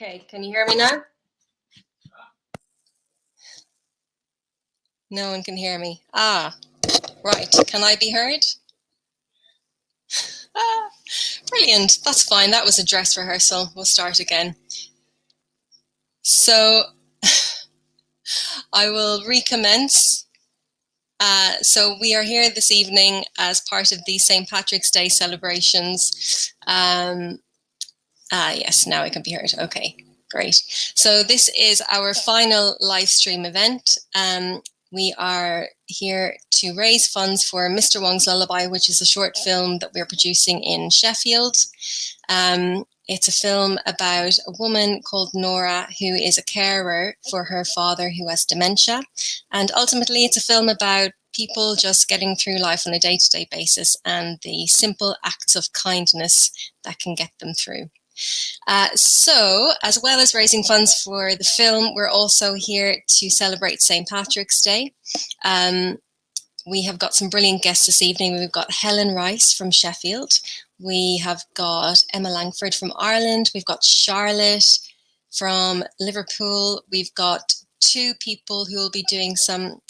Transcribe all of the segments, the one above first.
Okay, can you hear me now? No one can hear me. Ah, right. Can I be heard? Ah, brilliant. That's fine. That was a dress rehearsal. We'll start again. So I will recommence. So we are here this evening as part of the St. Patrick's Day celebrations. Yes, now I can be heard. Okay, great. So this is our final live stream event. We are here to raise funds for Mr. Wong's Lullaby, which is a short film that we're producing in Sheffield. It's a film about a woman called Nora who is a carer for her father who has dementia. And ultimately, it's a film about people just getting through life on a day-to-day basis and the simple acts of kindness that can get them through. So, as well as raising funds for the film, we're also here to celebrate St. Patrick's Day. We have got some brilliant guests this evening. We've got Helen Rice from Sheffield. We have got Emma Langford from Ireland. We've got Charlotte from Liverpool. We've got two people who will be doing some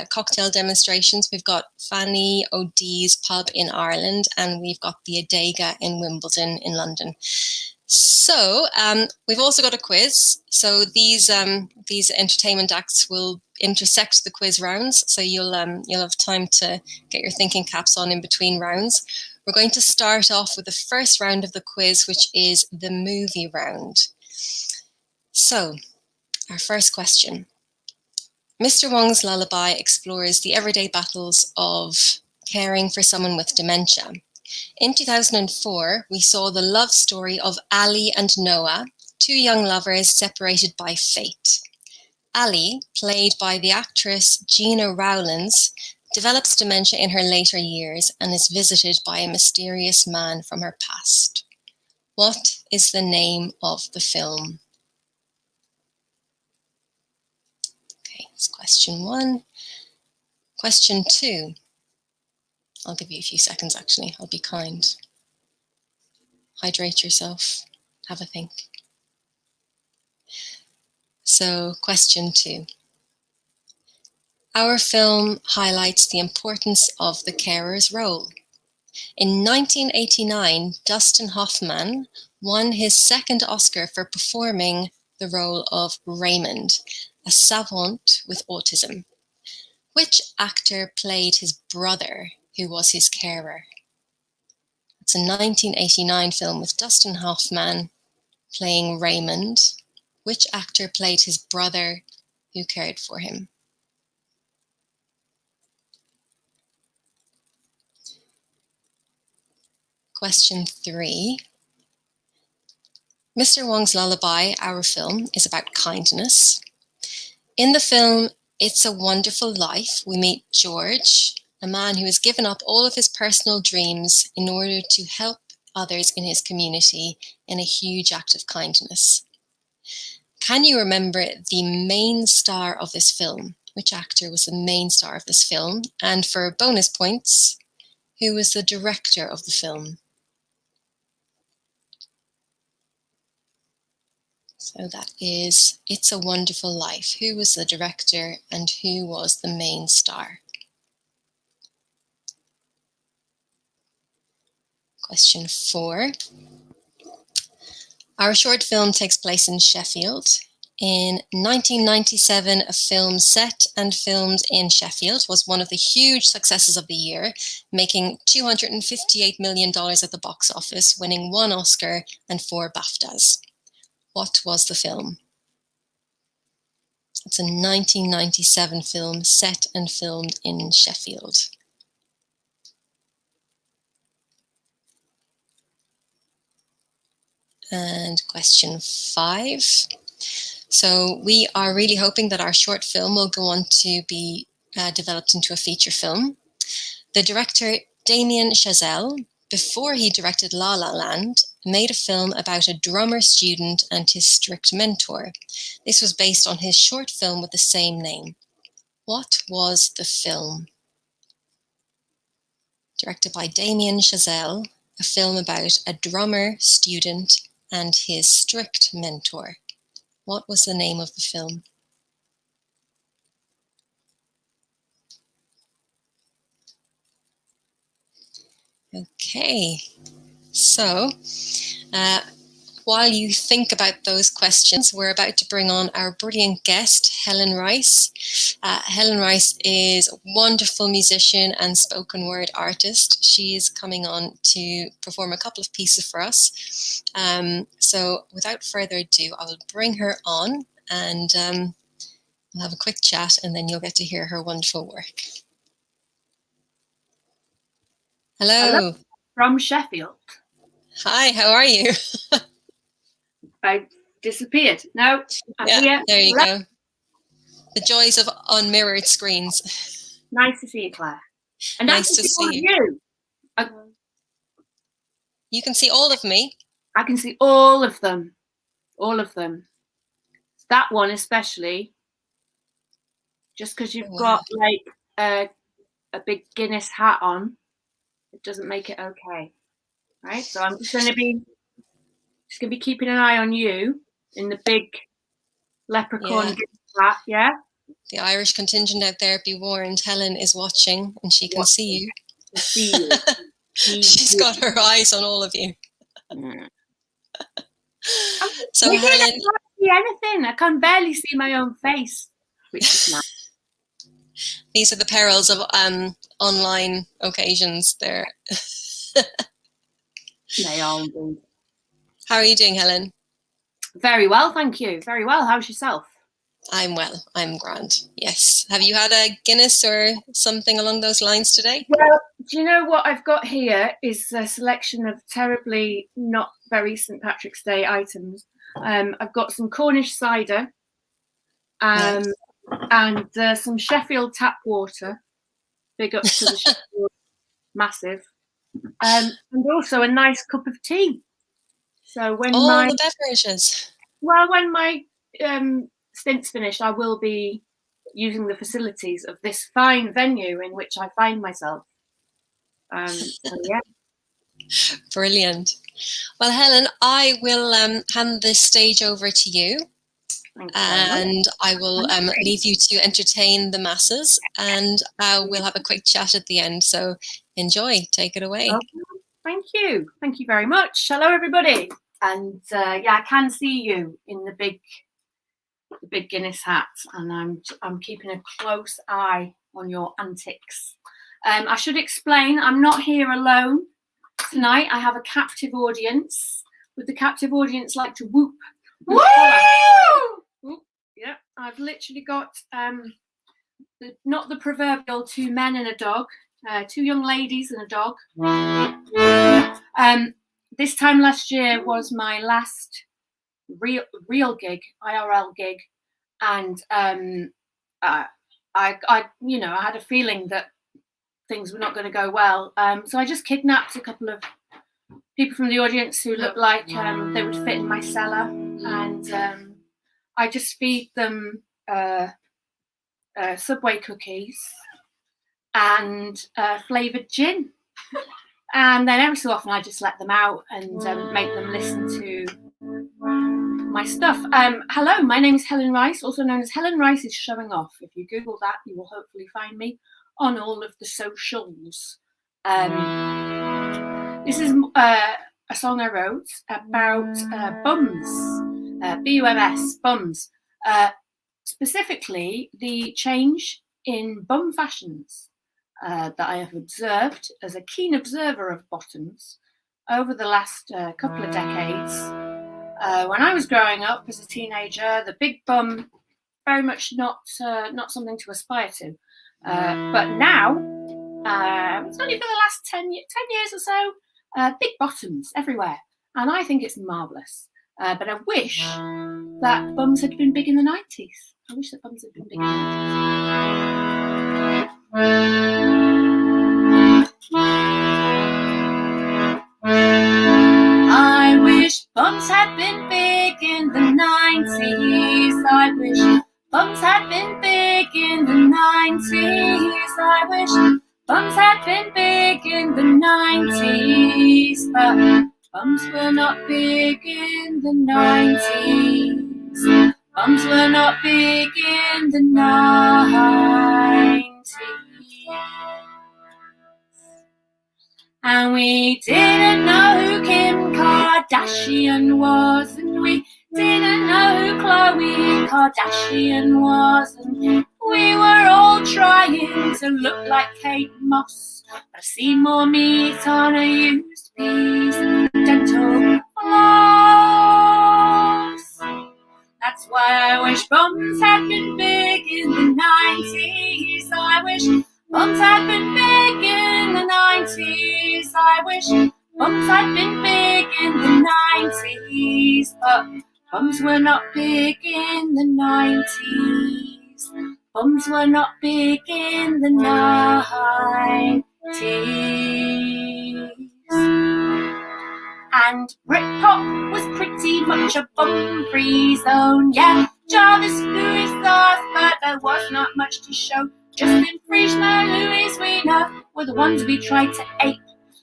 cocktail demonstrations. We've got Fanny Deas pub in Ireland, and we've got the Adega in Wimbledon in London. So we've also got a quiz. So these entertainment acts will intersect the quiz rounds. So you'll have time to get your thinking caps on in between rounds. We're going to start off with the first round of the quiz, which is the movie round. So our first question. Mr. Wong's Lullaby explores the everyday battles of caring for someone with dementia. In 2004, we saw the love story of Ali and Noah, two young lovers separated by fate. Ali, played by the actress Gina Rowlands, develops dementia in her later years and is visited by a mysterious man from her past. What is the name of the film? Okay, that's question one. Question two. I'll give you a few seconds, actually. I'll be kind. Hydrate yourself. Have a think. So, question two. Our film highlights the importance of the carer's role. In 1989, Dustin Hoffman won his second Oscar for performing the role of Raymond, a savant with autism. Which actor played his brother, who was his carer? It's a 1989 film with Dustin Hoffman playing Raymond. Which actor played his brother who cared for him? Question three. Mr. Wong's Lullaby, our film, is about kindness. In the film It's a Wonderful Life, we meet George, a man who has given up all of his personal dreams in order to help others in his community in a huge act of kindness. Can you remember the main star of this film? Which actor was the main star of this film? And for bonus points, who was the director of the film? So that is It's a Wonderful Life. Who was the director and who was the main star? Question four. Our short film takes place in Sheffield. In 1997, a film set and filmed in Sheffield was one of the huge successes of the year, making $258 million at the box office, winning 1 Oscar and 4 BAFTAs. What was the film? It's a 1997 film set and filmed in Sheffield. And question 5. So we are really hoping that our short film will go on to be developed into a feature film. The director, Damien Chazelle, before he directed La La Land, made a film about a drummer student and his strict mentor. This was based on his short film with the same name. What was the film? Directed by Damien Chazelle, a film about a drummer student and his strict mentor. What was the name of the film? Okay, so while you think about those questions, we're about to bring on our brilliant guest, Helen Rice. Helen Rice is a wonderful musician and spoken word artist. She is coming on to perform a couple of pieces for us. So without further ado, I will bring her on and we'll have a quick chat, and then you'll get to hear her wonderful work. Hello. From Sheffield. Hi, how are you? I disappeared. No, I'm here. There you go. The joys of unmirrored screens. Nice to see you, Claire. And nice to see you. You can see all of me. I can see all of them. All of them. That one especially. Just because you've got like a big Guinness hat on, it doesn't make it okay. Right? So I'm just going to be keeping an eye on you in the big leprechaun hat, yeah? The Irish contingent out there, be warned, Helen is watching and she can see you. She's got her eyes on all of you. So Helen, I can't see anything. I can barely see my own face, which is nice. These are the perils of online occasions there. They are indeed. How are you doing, Helen? Very well, thank you. Very well. How's yourself? I'm well. I'm grand. Yes. Have you had a Guinness or something along those lines today? Well, do you know what I've got here is a selection of terribly not very St. Patrick's Day items. I've got some Cornish cider and some Sheffield tap water. Big up to the Sheffield, massive. And also a nice cup of tea. So when the beverages. Well, when my stint's finished, I will be using the facilities of this fine venue in which I find myself. So yeah. Brilliant. Well, Helen, I will hand this stage over to you. And I will leave you to entertain the masses, and we'll have a quick chat at the end. So enjoy. Take it away. Okay. Thank you. Thank you very much. Hello, everybody. And I can see you in the big Guinness hat, and I'm keeping a close eye on your antics. I should explain, I'm not here alone tonight. I have a captive audience. Would the captive audience like to whoop? Woo! Yeah, I've literally got not the proverbial 2 men and a dog, 2 young ladies and a dog. This time last year was my last real gig, IRL gig, and I had a feeling that things were not going to go well. So I just kidnapped a couple of people from the audience who looked like they would fit in my cellar, and I just feed them Subway cookies and flavoured gin. And then every so often I just let them out and make them listen to my stuff. Hello, my name is Helen Rice, also known as Helen Rice is Showing Off. If you Google that, you will hopefully find me on all of the socials. This is a song I wrote about bums, B-U-M-S, bums. Specifically, the change in bum fashions that I have observed as a keen observer of bottoms over the last couple of decades. When I was growing up as a teenager, the big bum very much not something to aspire to. But now, it's only for the last 10 years or so, big bottoms everywhere. And I think it's marvellous. But I wish that bums had been big in the 90s. I wish that bums had been big in the 90s. I wish bums had been big in the 90s. I wish bums had been big in the 90s. I wish bums had been big in the 90s. But bums were not big in the 90s. bums were not big in the 90s. And we didn't know who Kim Kardashian was, and we didn't know who Khloe Kardashian was, and we were all trying to look like Kate Moss. But I've seen more meat on a used piece than dental floss. That's why I wish bums had been big in the 90s. I wish bums had been big in the 90s. I wish bums had been big in the 90s. But bums were not big in the 90s. Bums were not big in the 90s. And Britpop was pretty much a bum-free zone. Yeah, Jarvis flew his sauce, but there was not much to show. Justin Friedman, Louis Wiener were the ones we tried to ape.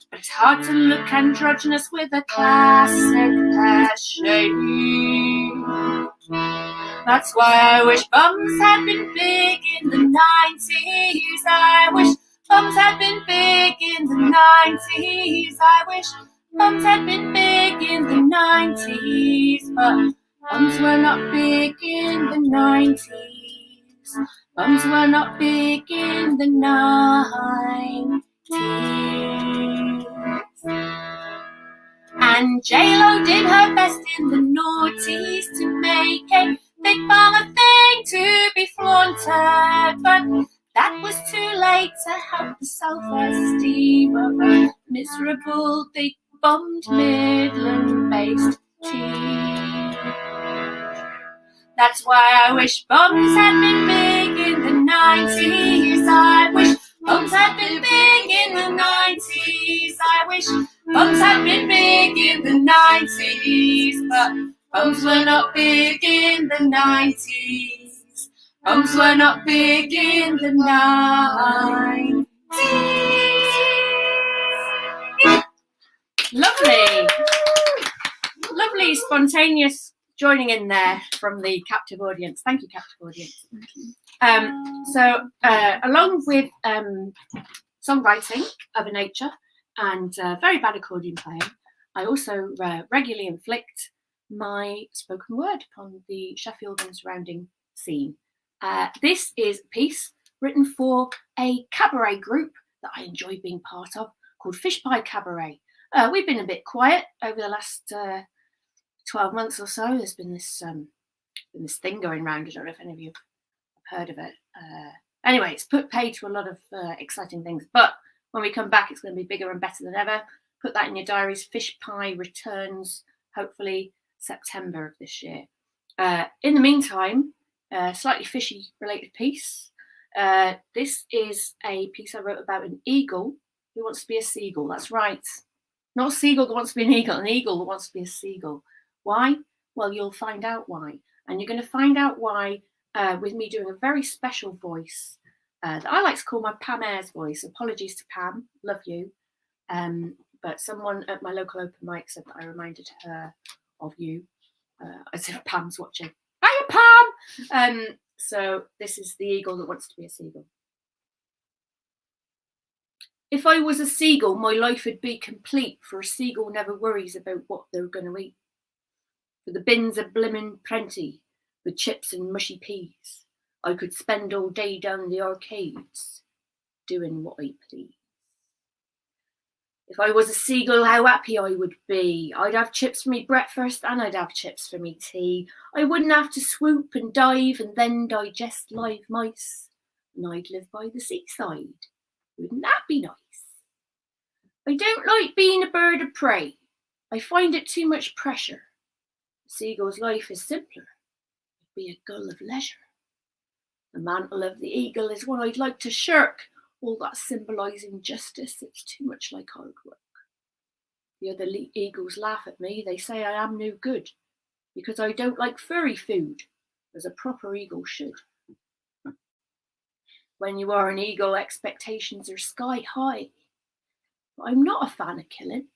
But it's hard to look androgynous with a classic pear shape. That's why I wish bums had been big in the 90s. I wish bums had been big in the 90s. I wish bums had been big in the 90s. But bums were not big in the 90s. Bums were not big in the 90s. And J-Lo did her best in the noughties to make a big bum a thing to be flaunted, but that was too late to help the self-esteem of a miserable, big-bummed Midland-based teen. That's why I wish bums had been big in the 90s. I wish bums had been big in the 90s. I wish bums had been big in the 90s. But bums were not big in the 90s. Bums were not big in the 90s. Lovely. Lovely, spontaneous joining in there from the captive audience. Thank you, captive audience. Along with songwriting of a nature and very bad accordion playing, I also regularly inflict my spoken word upon the Sheffield and surrounding scene. This is a piece written for a cabaret group that I enjoy being part of called Fish Pie Cabaret. We've been a bit quiet over the last 12 months or so. There's been this thing going around. I don't know if any of you have heard of it. Anyway, it's put paid to a lot of exciting things. But when we come back, it's going to be bigger and better than ever. Put that in your diaries. Fish Pie returns, hopefully September of this year. In the meantime, slightly fishy related piece. This is a piece I wrote about an eagle who wants to be a seagull. That's right. Not a seagull that wants to be an eagle that wants to be a seagull. Why? Well, you'll find out why. And you're going to find out why with me doing a very special voice that I like to call my Pam Ayres voice. Apologies to Pam, love you. But someone at my local open mic said that I reminded her of you, as if Pam's watching. Hiya, Pam! So this is the eagle that wants to be a seagull. If I was a seagull, my life would be complete, for a seagull never worries about what they're going to eat. For the bins are blimmin' plenty, with chips and mushy peas. I could spend all day down the arcades, doing what I please. If I was a seagull, how happy I would be. I'd have chips for me breakfast and I'd have chips for me tea. I wouldn't have to swoop and dive and then digest live mice. And I'd live by the seaside. Wouldn't that be nice? I don't like being a bird of prey. I find it too much pressure. A seagull's life is simpler. It'd be a gull of leisure. The mantle of the eagle is one I'd like to shirk. All that symbolising justice, it's too much like hard work. The other eagles laugh at me. They say I am no good because I don't like furry food, as a proper eagle should. When you are an eagle, expectations are sky high. But I'm not a fan of killing,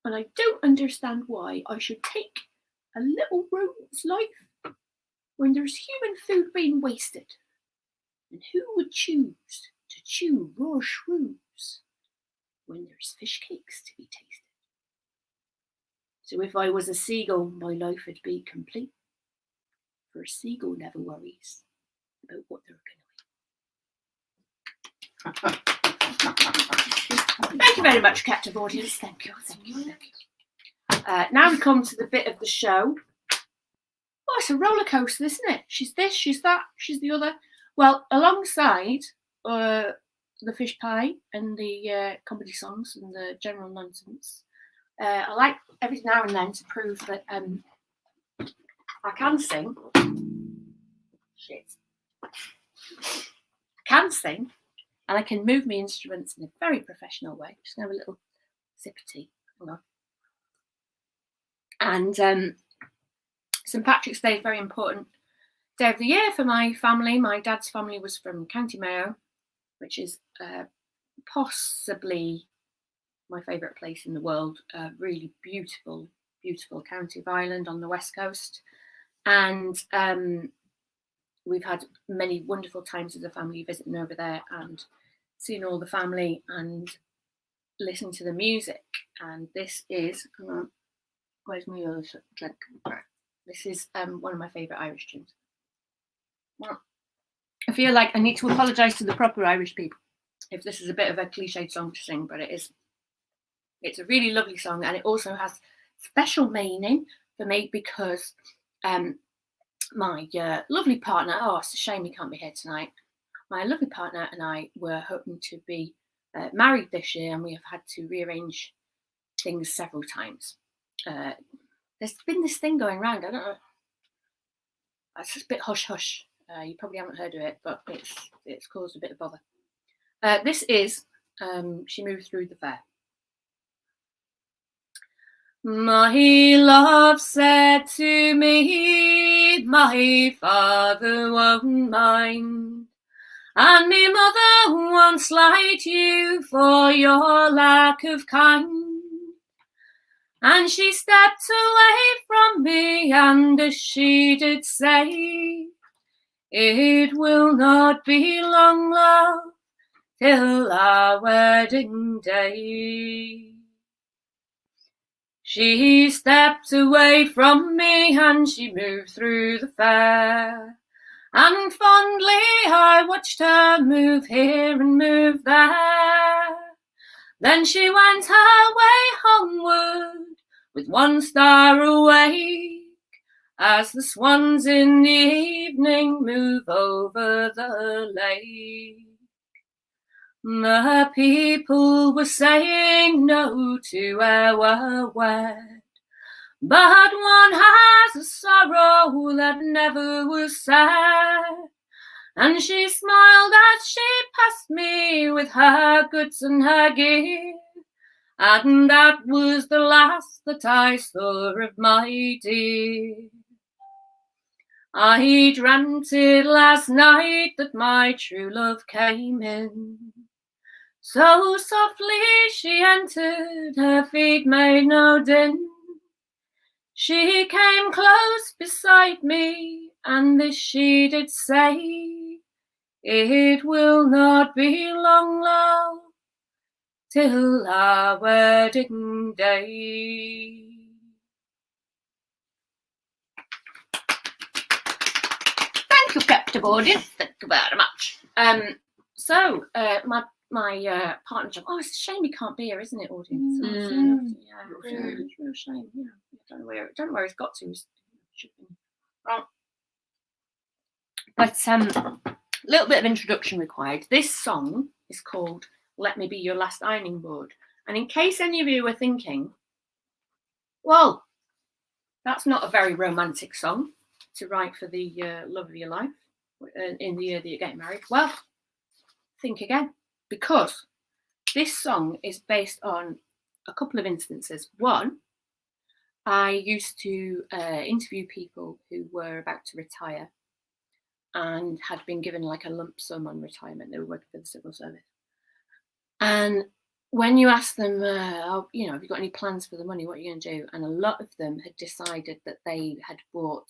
and I don't understand why I should take a little rodent's life when there's human food being wasted? And who would choose to chew raw shrews when there's fish cakes to be tasted? So if I was a seagull, my life would be complete. For a seagull never worries about what they're going to eat. Thank you very much, captive audience. Thank you. Now we come to the bit of the show. Oh, it's a roller coaster, isn't it? She's this, she's that, she's the other. Well, alongside the fish pie and the comedy songs and the general nonsense, I like every now and then to prove that I can sing. Shit. I can sing, and I can move my instruments in a very professional way. Just gonna have a little sip of tea. Hang on. And St Patrick's Day is very important day of the year for my family. My dad's family was from County Mayo, which is possibly my favourite place in the world. Really beautiful, beautiful county of Ireland on the west coast. And we've had many wonderful times as a family visiting over there and seeing all the family and listening to the music. And this is, where's my other drink? This is one of my favourite Irish tunes. Well, I feel like I need to apologise to the proper Irish people if this is a bit of a cliched song to sing, but it is. It's a really lovely song, and it also has special meaning for me because my lovely partner, oh, it's a shame he can't be here tonight. My lovely partner and I were hoping to be married this year, and we have had to rearrange things several times. There's been this thing going around, I don't know, it's just a bit hush-hush. You probably haven't heard of it, but it's caused a bit of bother. This is She Moved Through the Fair. My love said to me, my father won't mind, and me mother won't slight you for your lack of kind. And she stepped away from me, and as she did say, it will not be long, love, till our wedding day. She stepped away from me and she moved through the fair, and fondly I watched her move here and move there. Then she went her way homeward with one star awake, as the swans in the evening move over the lake. The people were saying no to our wed, but one has a sorrow that never was sad. And she smiled as she passed me with her goods and her gear, and that was the last that I saw of my dear. I dreamt it last night that my true love came in. So softly she entered, her feet made no din. She came close beside me, and this she did say, it will not be long, love, till our wedding day. Thank you, captive audience. Thank you very much. My partner, oh, it's a shame he can't be here, isn't it, audience? Yeah, it's a real shame. Yeah, I don't know where he's got to. Well, but a little bit of introduction required. This song is called "Let Me Be Your Last Ironing Board," and in case any of you were thinking, well, that's not a very romantic song to write for the love of your life in the year that you're getting married. Well, think again. Because this song is based on a couple of instances. One, I used to interview people who were about to retire and had been given like a lump sum on retirement. They were working for the civil service. And when you ask them, have you got any plans for the money? What are you going to do? And a lot of them had decided that they had bought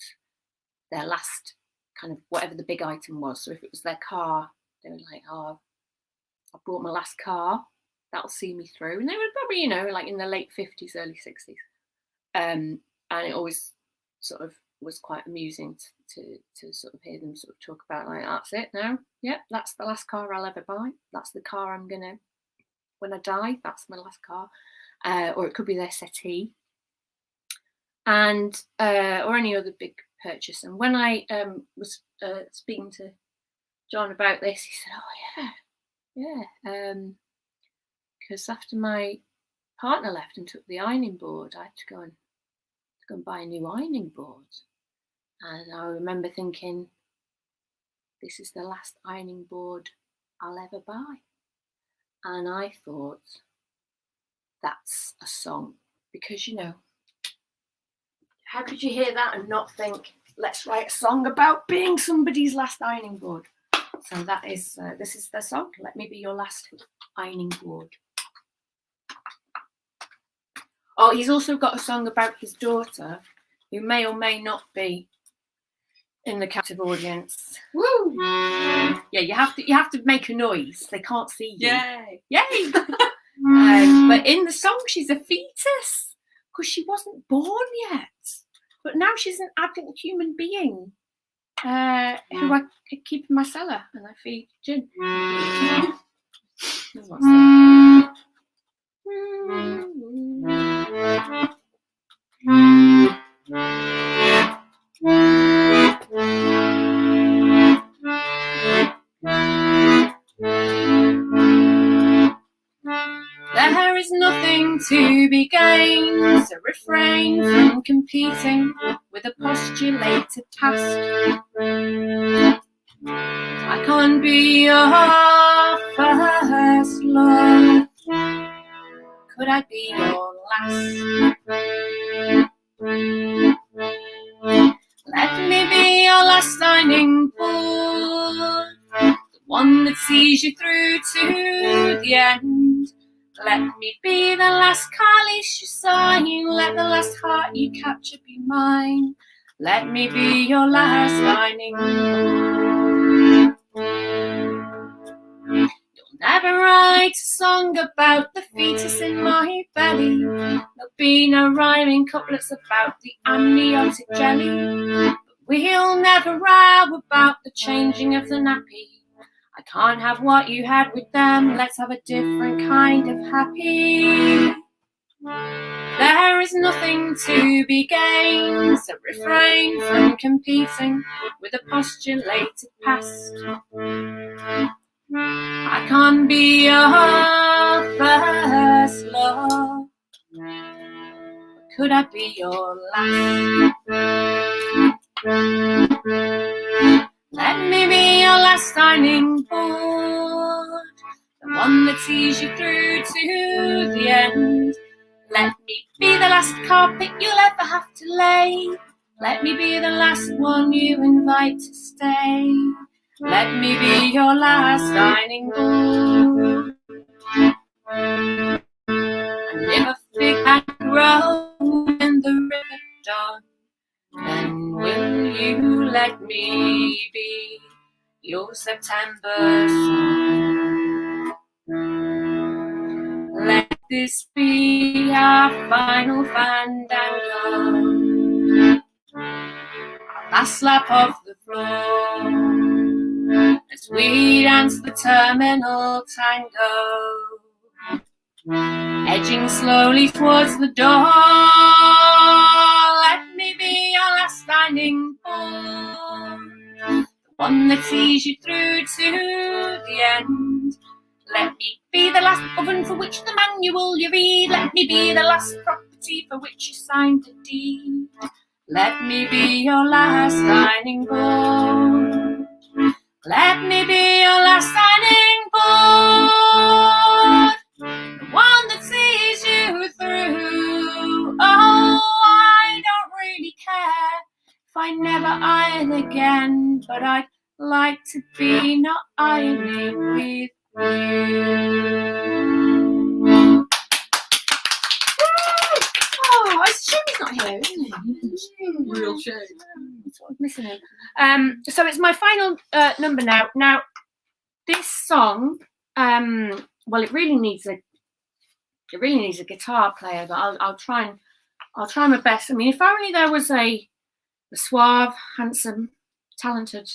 their last kind of whatever the big item was. So if it was their car, they were like, oh, I bought my last car, that'll see me through. And they were probably, you know, like in the late 50s, early 60s. And it always sort of was quite amusing to sort of hear them sort of talk about, like, that's it now. Yep, that's the last car I'll ever buy. That's the car I'm going to, when I die, that's my last car. Or it could be their settee. And, or any other big purchase. And when I was speaking to John about this, he said, oh, yeah. Because after my partner left and took the ironing board, I had to go and buy a new ironing board. And I remember thinking, this is the last ironing board I'll ever buy. And I thought, that's a song. Because, you know, how could you hear that and not think, let's write a song about being somebody's last ironing board? So that is, this is the song, Let Me Be Your Last Ironing Board. Oh, he's also got a song about his daughter, who may or may not be in the captive audience. Woo! Yeah, you have to make a noise. They can't see you. Yay! Yay! But in the song, she's a fetus because she wasn't born yet. But now she's an adult human being who I keep in my cellar and I feed gin. There is nothing to be gained, so refrain from competing with a postulated past. I can't be your first love. Could I be your last? Let me be your last ironing board, the one that sees you through to the end. Let me be the last car lease you sign. Let the last heart you capture be mine. Let me be your last ironing board. You'll never write a song about the fetus in my belly. There'll be no rhyming couplets about the amniotic jelly. But we'll never row about the changing of the nappy. I can't have what you had with them. Let's have a different kind of happy. There is nothing to be gained, so refrain from competing with a postulated past. I can't be your first love. Could I be your last? Let me be your last ironing board, the one that sees you through to the end. Let me be the last carpet you'll ever have to lay. Let me be the last one you invite to stay. Let me be your last ironing board. And if a fig had grown in the river dawn, then will you let me be your September song? Let this be our final fandango, our last lap of the floor, as we dance the terminal tango, edging slowly towards the door. Let me be your last ironing board, the one that sees you through to the end. Let me be the last oven for which the manual you read. Let me be the last property for which you signed the deed. Let me be your last ironing board. Let me be your last ironing board, the one that sees you through. Oh, I don't really care if I never iron again, but I'd like to be not ironing with you. Oh, it's a shame he's not here, isn't it? Real shame. sort of missing him. So it's my final number now. Now, this song, well, it really needs a guitar player, but I'll try my best. I mean, if only there was a suave, handsome, talented,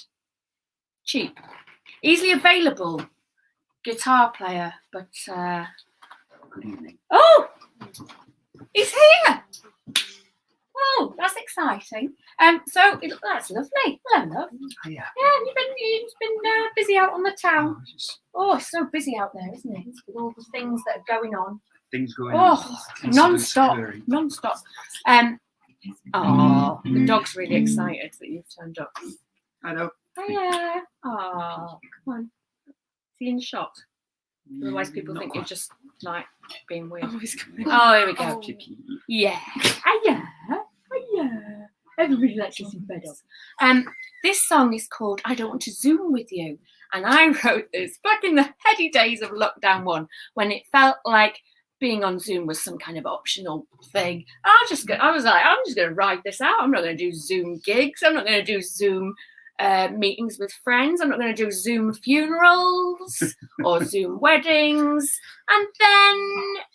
cheap, easily available guitar player, but Good evening. oh, he's here. Oh, that's exciting. So that's lovely. Hello, love. Oh, yeah. Yeah, you've been busy out on the town. Oh, it's so busy out there, isn't it? With all the things that are going on. Things going on. Oh, non-stop. The dog's really excited that you've turned up. I know. Hiya. Oh, come on. Is he in shot? Otherwise people think you're just like being weird. Oh, he's coming. Oh, here we go. Oh. Yeah. Hiya. Everybody likes to see bedding. This song is called I Don't Want to Zoom With You. And I wrote this back in the heady days of lockdown 1 when it felt like being on Zoom was some kind of optional thing. I was like, I'm just going to ride this out. I'm not going to do Zoom gigs. I'm not going to do Zoom meetings with friends. I'm not going to do Zoom funerals or Zoom weddings. And then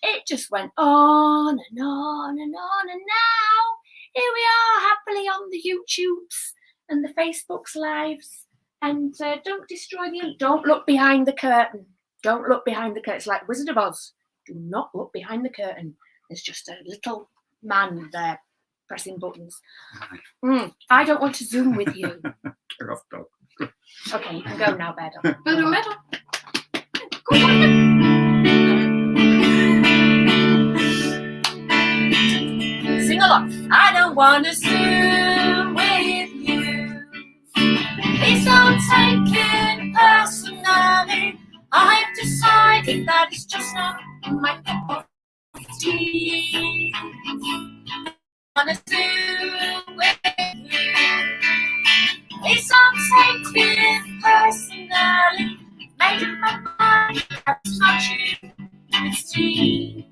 it just went on and on and on. And now here we are happily on the YouTubes and the Facebooks lives. And don't look behind the curtain. Don't look behind the curtain. It's like Wizard of Oz. Do not look behind the curtain. There's just a little man there pressing buttons. I don't want to Zoom with you. Get off, dog. Okay, you can go now, Bedo. Bedo. Go on. Sing along. I don't want to Zoom with you. Please don't take it personally. I've decided that it's just not my cup of tea. I want to Zoom with you. Please don't take it personally. Made up my mind, that's not you, it's tea.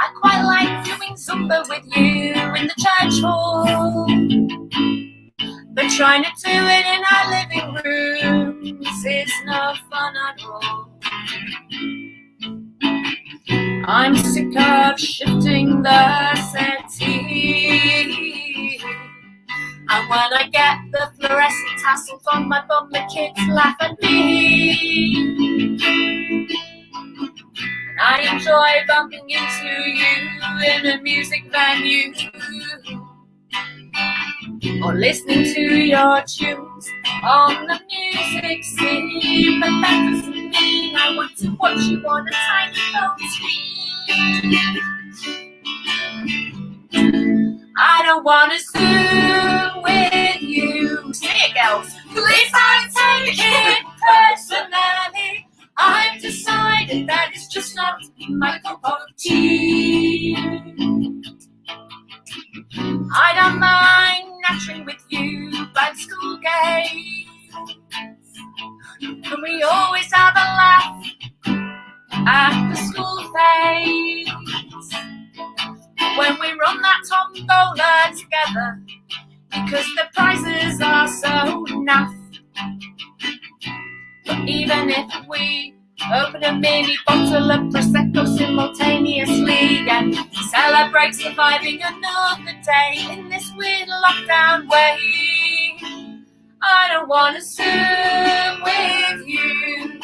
I quite like doing Zumba with you in the church hall, but trying to do it in our living rooms is no fun at all. I'm sick of shifting the settee, and when I get the fluorescent tassels on my bum, the kids laugh at me. And I enjoy bumping into you in a music venue, or listening to your tunes on the music scene. But that doesn't mean I want to watch you on a tiny phone screen. I don't want to Zoom with you. Sing it, girls. Please don't take it personally. I've decided that it's just not my cup of tea. I don't mind nattering with you by the school gate, and we always have a laugh at the school face when we run that tombola together, because the prizes are so naff. But even if we open a mini bottle of Prosecco simultaneously and celebrate surviving another day in this weird lockdown way, I don't want to Zoom with you.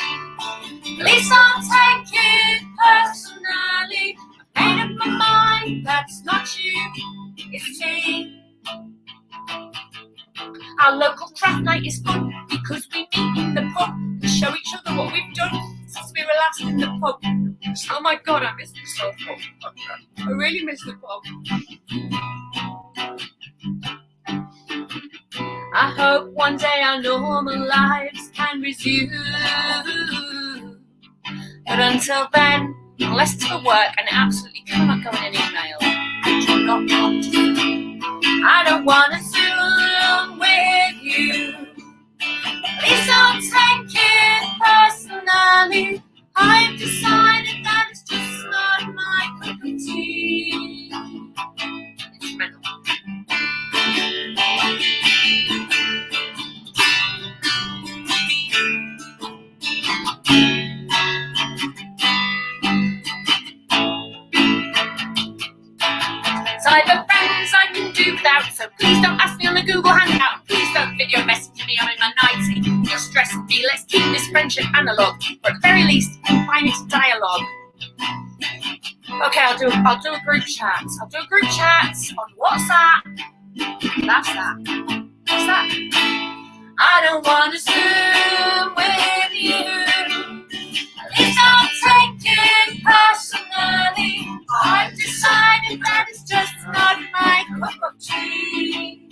Please don't take it personally. I've made up my mind, that's not you, it's me. Our local craft night is fun because we meet in the pub and show each other what we've done since we were last in the pub. Oh my god, I miss the sofa. I really miss the pub. I hope one day our normal lives can resume. But until then, unless it's for work and it absolutely cannot go in an email, I do not want to. I don't want to Zoom with you. Please don't take it personally. I've decided that it's just not my cup of tea. Instrumental. private friends I can do without, so please don't ask me on a Google Hangout. Please don't video message me, I'm in my 90s. You're stressing me, let's keep this friendship analogue, or at the very least, confine it to dialogue. Okay, I'll do a group chat. I'll do a group chat on WhatsApp. That's that. What's that? I don't want to Zoom with you. At least I'll take it personally. I've decided that it's just not my cup of tea.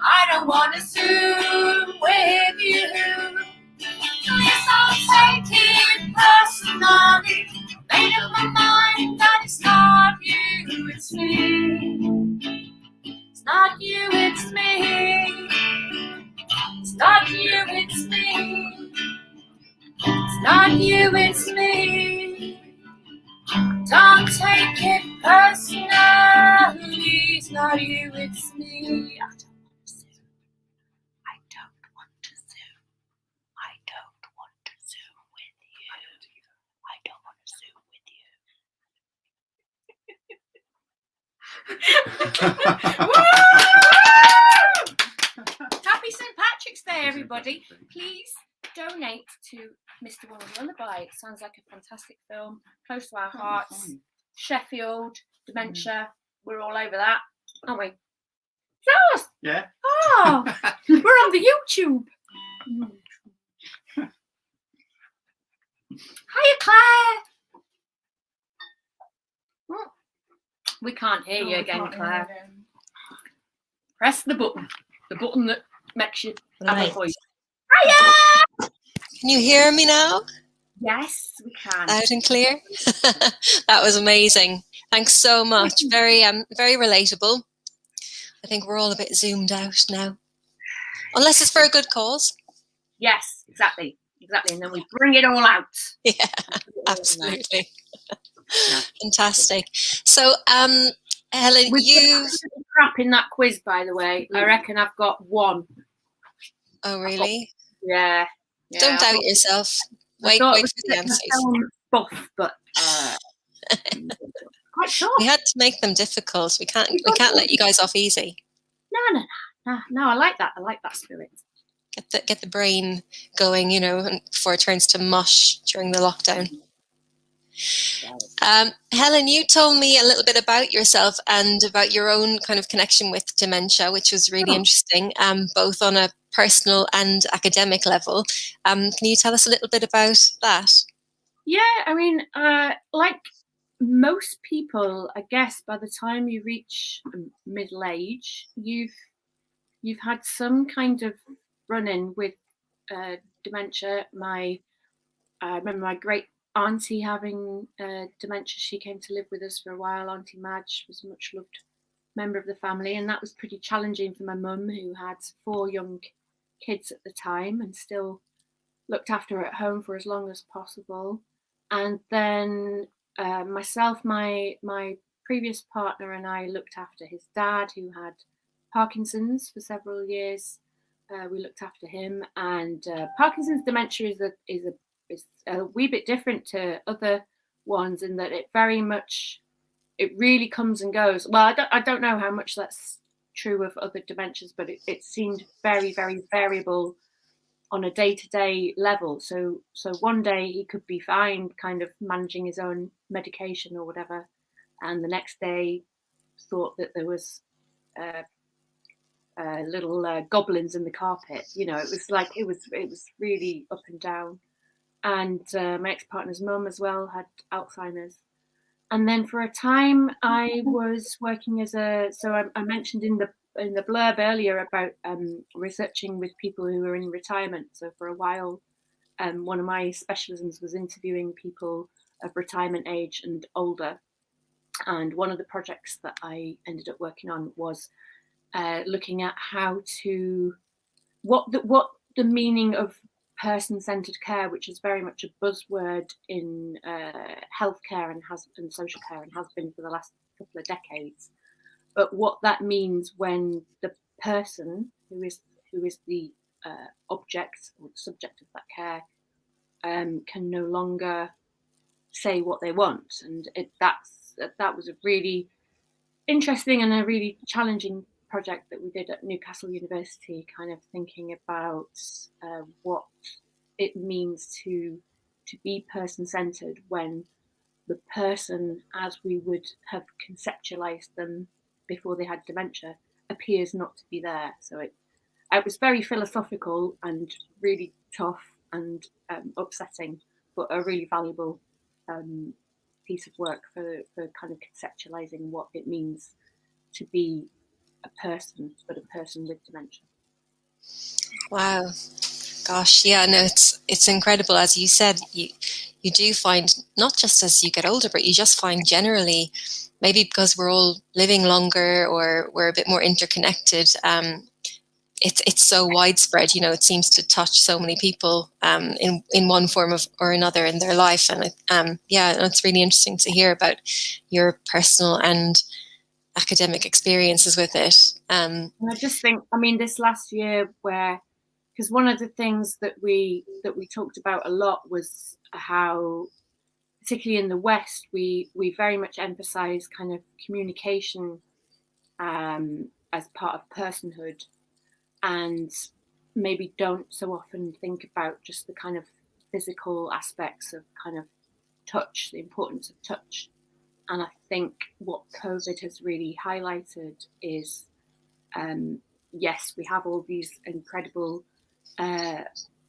I don't want to Zoom with you. At least I'll take it personally. Made up my mind that it's not you, it's me. It's not you, it's me. It's not you, it's me. It's not you, it's me. Don't take it personally. It's not you, it's me. I don't want to Zoom. I don't want to Zoom with you. I don't want to Zoom with you. Happy St. Patrick's Day, everybody. Please donate to Mr. Wong's Lullaby. It sounds like a fantastic film, close to our hearts. Sheffield, dementia, we're all over that, aren't we? Is that us? Yeah. Oh, we're on the YouTube. Hiya, Claire. Oh, we can't hear you again, Claire. Press the button that makes you have a voice. Hiya! Can you hear me now? Yes, we can. Loud and clear. That was amazing. Thanks so much. Very relatable. I think we're all a bit zoomed out now. Unless it's for a good cause. Yes, exactly. And then we bring it all out. Yeah, absolutely. Fantastic. So, Helen, you crap in that quiz, by the way. I reckon I've got 1. Oh, really? Yeah. Don't doubt yourself. Wait for the answers. Buff, but quite sure. We had to make them difficult. We can't let you guys off easy. No. I like that. I like that spirit. Get the brain going, before it turns to mush during the lockdown. Helen, you told me a little bit about yourself and about your own kind of connection with dementia, which was really interesting, both on a personal and academic level. Can you tell us a little bit about that? Yeah, I mean, like most people, I guess, by the time you reach middle age, you've had some kind of run-in with dementia. I remember my great auntie having dementia. She came to live with us for a while. Auntie Madge was a much loved member of the family, and that was pretty challenging for my mum, who had 4 young kids at the time and still looked after her at home for as long as possible. And then myself, my previous partner, and I looked after his dad, who had Parkinson's for several years. We looked after him, and Parkinson's dementia is a wee bit different to other ones in that it really comes and goes. Well, I don't know how much that's true of other dementias, but it seemed very, very variable on a day-to-day level. So one day he could be fine, kind of managing his own medication or whatever, and the next day thought that there was little goblins in the carpet. It was like it was really up and down. And my ex-partner's mum as well had Alzheimer's. And then for a time I was working I mentioned in the blurb earlier about researching with people who were in retirement. So for a while, one of my specialisms was interviewing people of retirement age and older. And one of the projects that I ended up working on was looking at what the meaning of person-centered care, which is very much a buzzword in healthcare and social care, and has been for the last couple of decades. But what that means when the person who is the object or the subject of that care can no longer say what they want, and that was a really interesting and a really challenging project that we did at Newcastle University, kind of thinking about what it means to be person-centered when the person, as we would have conceptualized them before they had dementia, appears not to be there. So it was very philosophical and really tough and upsetting, but a really valuable piece of work for kind of conceptualizing what it means to be a person, but a person with dementia. Wow. Gosh, yeah, no, it's incredible. As you said, you do find, not just as you get older, but you just find generally, maybe because we're all living longer or we're a bit more interconnected, it's so widespread, you know, it seems to touch so many people in one form or another in their life. And yeah, it's really interesting to hear about your personal and academic experiences with it. And I just think, I mean, this last year because one of the things that we talked about a lot was how, particularly in the West, we very much emphasize kind of communication as part of personhood, and maybe don't so often think about just the kind of physical aspects of kind of touch, the importance of touch. And I think what COVID has really highlighted is, yes, we have all these incredible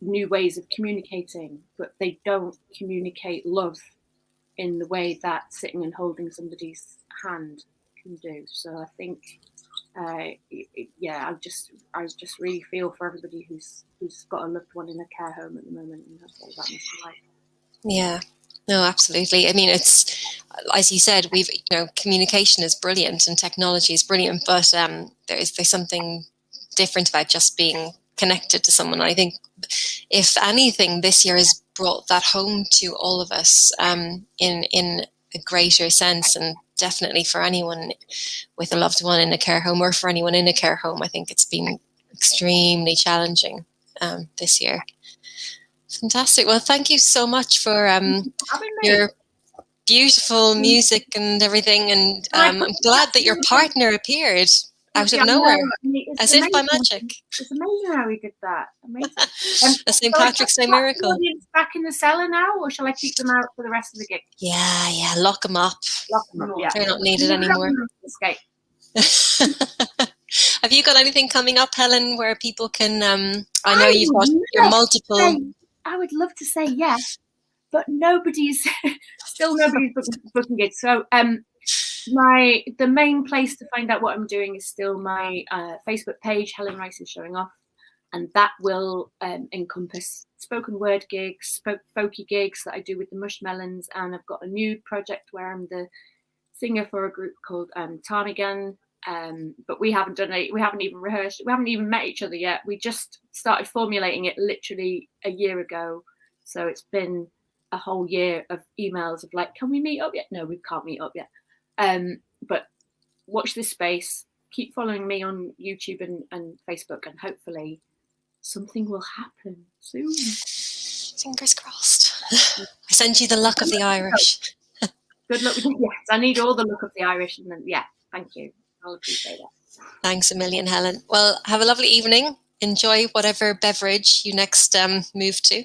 new ways of communicating, but they don't communicate love in the way that sitting and holding somebody's hand can do. So I think, I just really feel for everybody who's got a loved one in a care home at the moment, and that's what that must be like. Yeah, no, absolutely. I mean, it's, as you said, communication is brilliant and technology is brilliant, but there's something different about just being connected to someone. I think, if anything, this year has brought that home to all of us in a greater sense, and definitely for anyone with a loved one in a care home, or for anyone in a care home, I think it's been extremely challenging this year. Fantastic. Well, thank you so much for your beautiful music and everything, and I'm glad that your partner appeared out of nowhere, as if by magic. It's amazing how we did that. Amazing. A St. Patrick's Day miracle. Back in the cellar now, or shall I keep them out for the rest of the gig? Yeah, lock them up. Yeah. They're not needed anymore. Escape. Have you got anything coming up, Helen, where people can? I know you've got your multiple. I would love to say yes, but nobody's booking gigs. So the main place to find out what I'm doing is still my Facebook page, Helen Rice is Showing Off, and that will encompass spoken word gigs, folky gigs that I do with the Mushmelons, and I've got a new project where I'm the singer for a group called Ptarmigan. But we haven't even rehearsed, we haven't even met each other yet. We just started formulating it literally a year ago, so it's been a whole year of emails of like, can we meet up yet? No, we can't meet up yet. But watch this space, keep following me on YouTube and Facebook, and hopefully something will happen soon. Fingers crossed. I send you the luck of the Irish. Good luck with it. Yes, I need all the luck of the Irish, and then thank you. I'll appreciate that. Thanks a million, Helen. Well, have a lovely evening. Enjoy whatever beverage you next move to.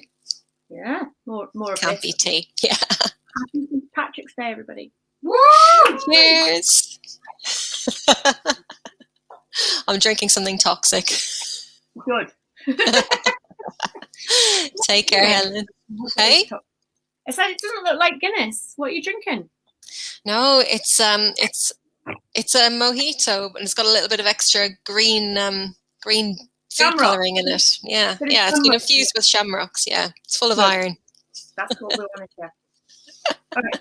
Yeah, more of Can't be tea. Yeah. Happy St. Patrick's Day, everybody. Woo! Cheers. I'm drinking something toxic. Good. Take care, Helen. Hey? I said it doesn't look like Guinness. What are you drinking? No, it's a mojito, but it's got a little bit of extra green food colouring in it. Yeah, it's been infused with shamrocks. Yeah, it's full of iron. That's what we want to hear. All right.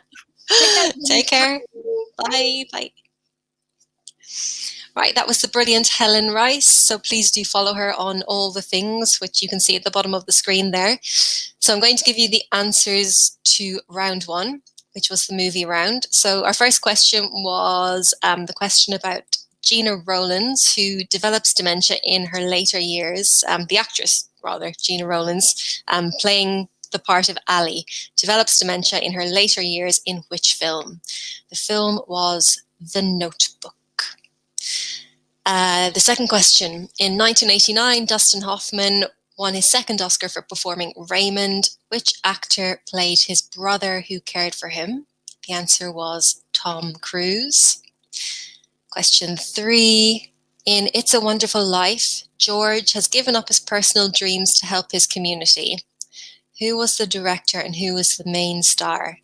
Take care. Bye. Right, that was the brilliant Helen Rice. So please do follow her on all the things, which you can see at the bottom of the screen there. So I'm going to give you the answers to round one, which was the movie round. So our first question was the question about Gina Rowlands, who develops dementia in her later years. The actress, rather, Gina Rowlands, playing the part of Ali, develops dementia in her later years in which film? The film was The Notebook. The second question. In 1989, Dustin Hoffman won his second Oscar for performing Raymond. Which actor played his brother who cared for him? The answer was Tom Cruise. Question 3. In It's a Wonderful Life, George has given up his personal dreams to help his community. Who was the director and who was the main star?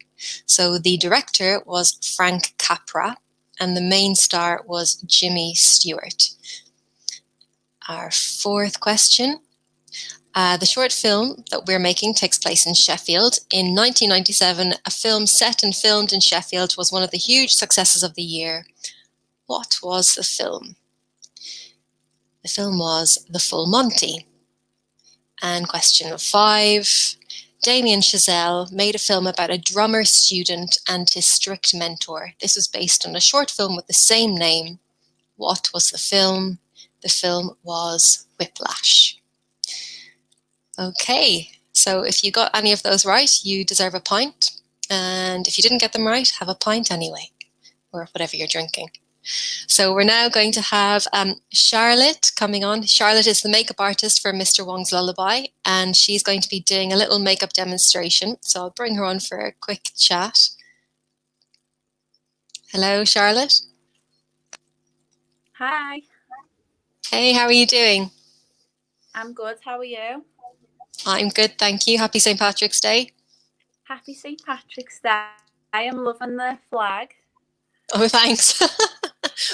So the director was Frank Capra and the main star was Jimmy Stewart. Our fourth question. The short film that we're making takes place in Sheffield. In 1997, a film set and filmed in Sheffield was one of the huge successes of the year. What was the film? The film was The Full Monty. And question 5. Damien Chazelle made a film about a drummer student and his strict mentor. This was based on a short film with the same name. What was the film? The film was Whiplash. Okay, so if you got any of those right, you deserve a pint. And if you didn't get them right, have a pint anyway, or whatever you're drinking. So we're now going to have Charlotte coming on. Charlotte is the makeup artist for Mr. Wong's Lullaby, and she's going to be doing a little makeup demonstration. So I'll bring her on for a quick chat. Hello, Charlotte. Hi. Hey, how are you doing? I'm good. How are you? I'm good, thank you. Happy St. Patrick's Day. Happy St. Patrick's Day. I am loving the flag. Oh, thanks.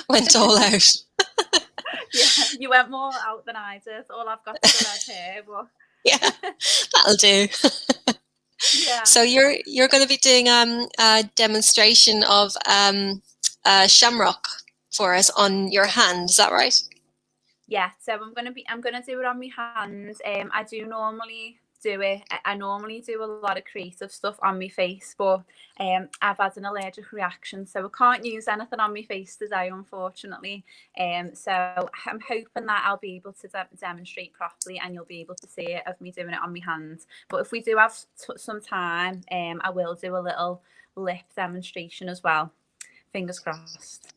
Went all out. Yeah, you went more out than I did. All I've got is red hair, but yeah, that'll do. Yeah. So you're going to be doing a demonstration of shamrock for us on your hand. Is that right? Yeah. So I'm gonna do it on my hands. I do normally do it. I normally do a lot of creative stuff on my face, but I've had an allergic reaction, so I can't use anything on my face today, unfortunately. So I'm hoping that I'll be able to demonstrate properly, and you'll be able to see it of me doing it on my hands. But if we do have some time, I will do a little lip demonstration as well. Fingers crossed.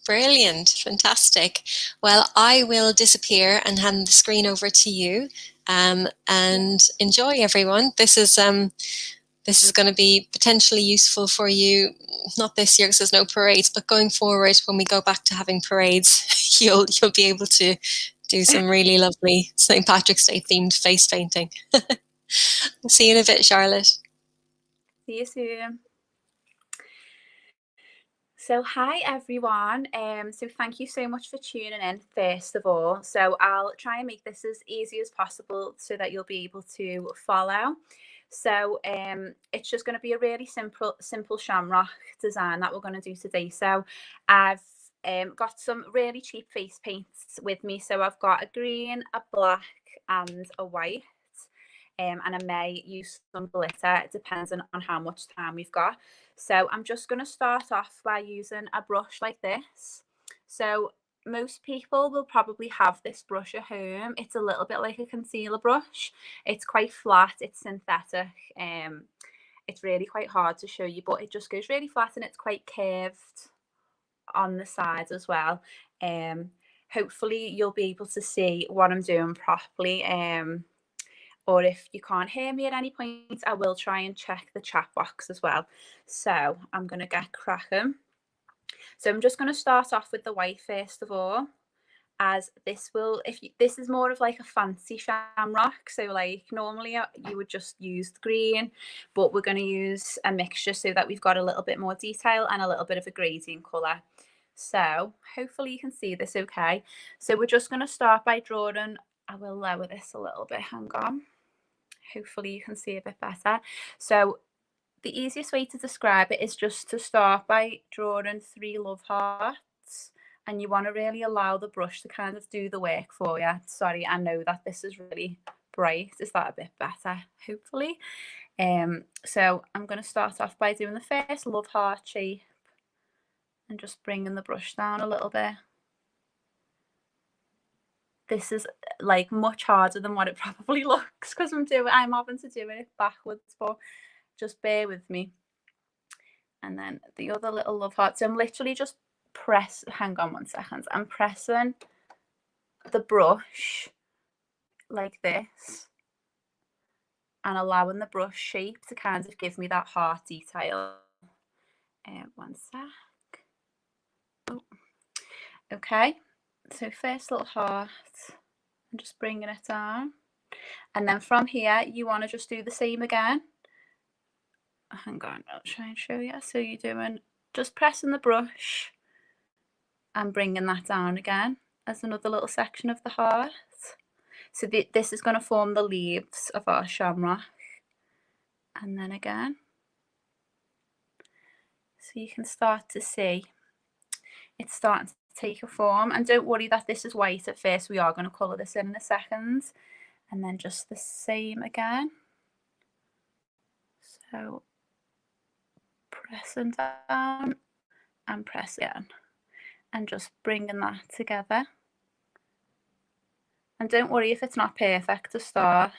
Brilliant, fantastic. Well, I will disappear and hand the screen over to you, and enjoy, everyone. This is going to be potentially useful for you, not this year because there's no parades, but going forward when we go back to having parades, you'll be able to do some really lovely St. Patrick's Day themed face painting. See you in a bit, Charlotte. See you soon. So hi everyone, so thank you so much for tuning in first of all. So I'll try and make this as easy as possible so that you'll be able to follow. So it's just going to be a really simple shamrock design that we're going to do today. So I've got some really cheap face paints with me. So I've got a green, a black and a white. And I may use some glitter depending on how much time we've got. So I'm just going to start off by using a brush like this. So most people will probably have this brush at home. It's a little bit like a concealer brush. It's quite flat, it's synthetic. It's really quite hard to show you, but it just goes really flat and it's quite curved on the sides as well. Hopefully you'll be able to see what I'm doing properly. Or if you can't hear me at any point, I will try and check the chat box as well. So I'm going to get cracking. So I'm just going to start off with the white first of all, as this will, this is more of like a fancy shamrock. So like normally you would just use the green, but we're going to use a mixture so that we've got a little bit more detail and a little bit of a gradient colour. So hopefully you can see this okay. So we're just going to start by drawing. I will lower this a little bit, hang on. Hopefully you can see a bit better. So the easiest way to describe it is just to start by drawing 3 love hearts, and you want to really allow the brush to kind of do the work for you. Sorry, I know that this is really bright. Is that a bit better? Hopefully. So I'm going to start off by doing the first love heart shape and just bringing the brush down a little bit. This is like much harder than what it probably looks because I'm having to do it backwards, but just bear with me. And then the other little love heart. So I'm literally just hang on 1 second, I'm pressing the brush like this and allowing the brush shape to kind of give me that heart detail. 1 sec. Oh. Okay, so first little heart, I'm just bringing it down. And then from here, you want to just do the same again. Hang on, I'll try and show you. So you're doing, just pressing the brush and bringing that down again as another little section of the heart. So this is going to form the leaves of our shamrock. And then again. So you can start to see it's starting to take a form. And don't worry that this is white at first. We are going to colour this in a second. And then just the same again. So pressing down and press again. And just bringing that together. And don't worry if it's not perfect to start,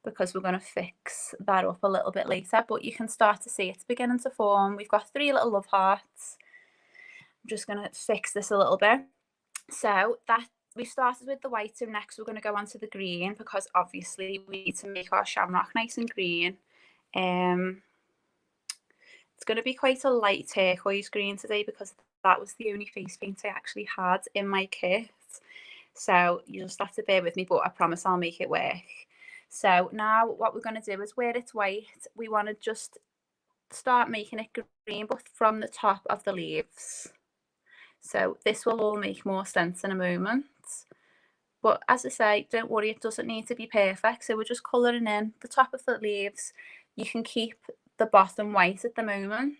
because we're going to fix that up a little bit later, but you can start to see it's beginning to form. We've got 3 little love hearts. I'm just going to fix this a little bit. So that we started with the white, so next we're going to go on to the green, because obviously we need to make our shamrock nice and green. It's going to be quite a light turquoise green today, because that was the only face paint I actually had in my kit. So you just have to bear with me, but I promise I'll make it work. So now what we're going to do is, where it's white, we want to just start making it green, but from the top of the leaves. So this will all make more sense in a moment. But as I say, don't worry, it doesn't need to be perfect. So we're just colouring in the top of the leaves. You can keep the bottom white at the moment.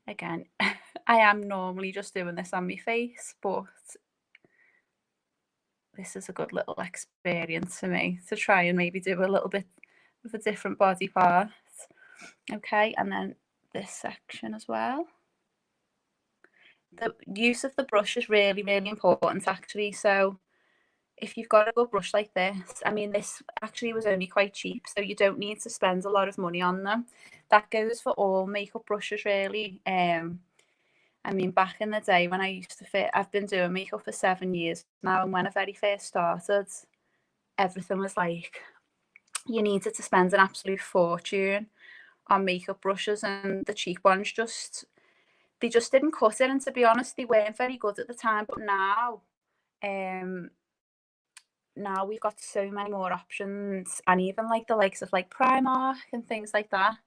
Again, I am normally just doing this on my face, but this is a good little experience for me to try and maybe do a little bit of a different body part. Okay, and then this section as well. The use of the brush is really, really important actually. So if you've got a good brush like this, I mean, this actually was only quite cheap, so you don't need to spend a lot of money on them. That goes for all makeup brushes really. I mean, back in the day when I used to fit, I've been doing makeup for 7 years now, and when I very first started, everything was like, you needed to spend an absolute fortune on makeup brushes, and the cheap ones they just didn't cut it, and to be honest, they weren't very good at the time. But now, now we've got so many more options, and even like the likes of like Primark and things like that.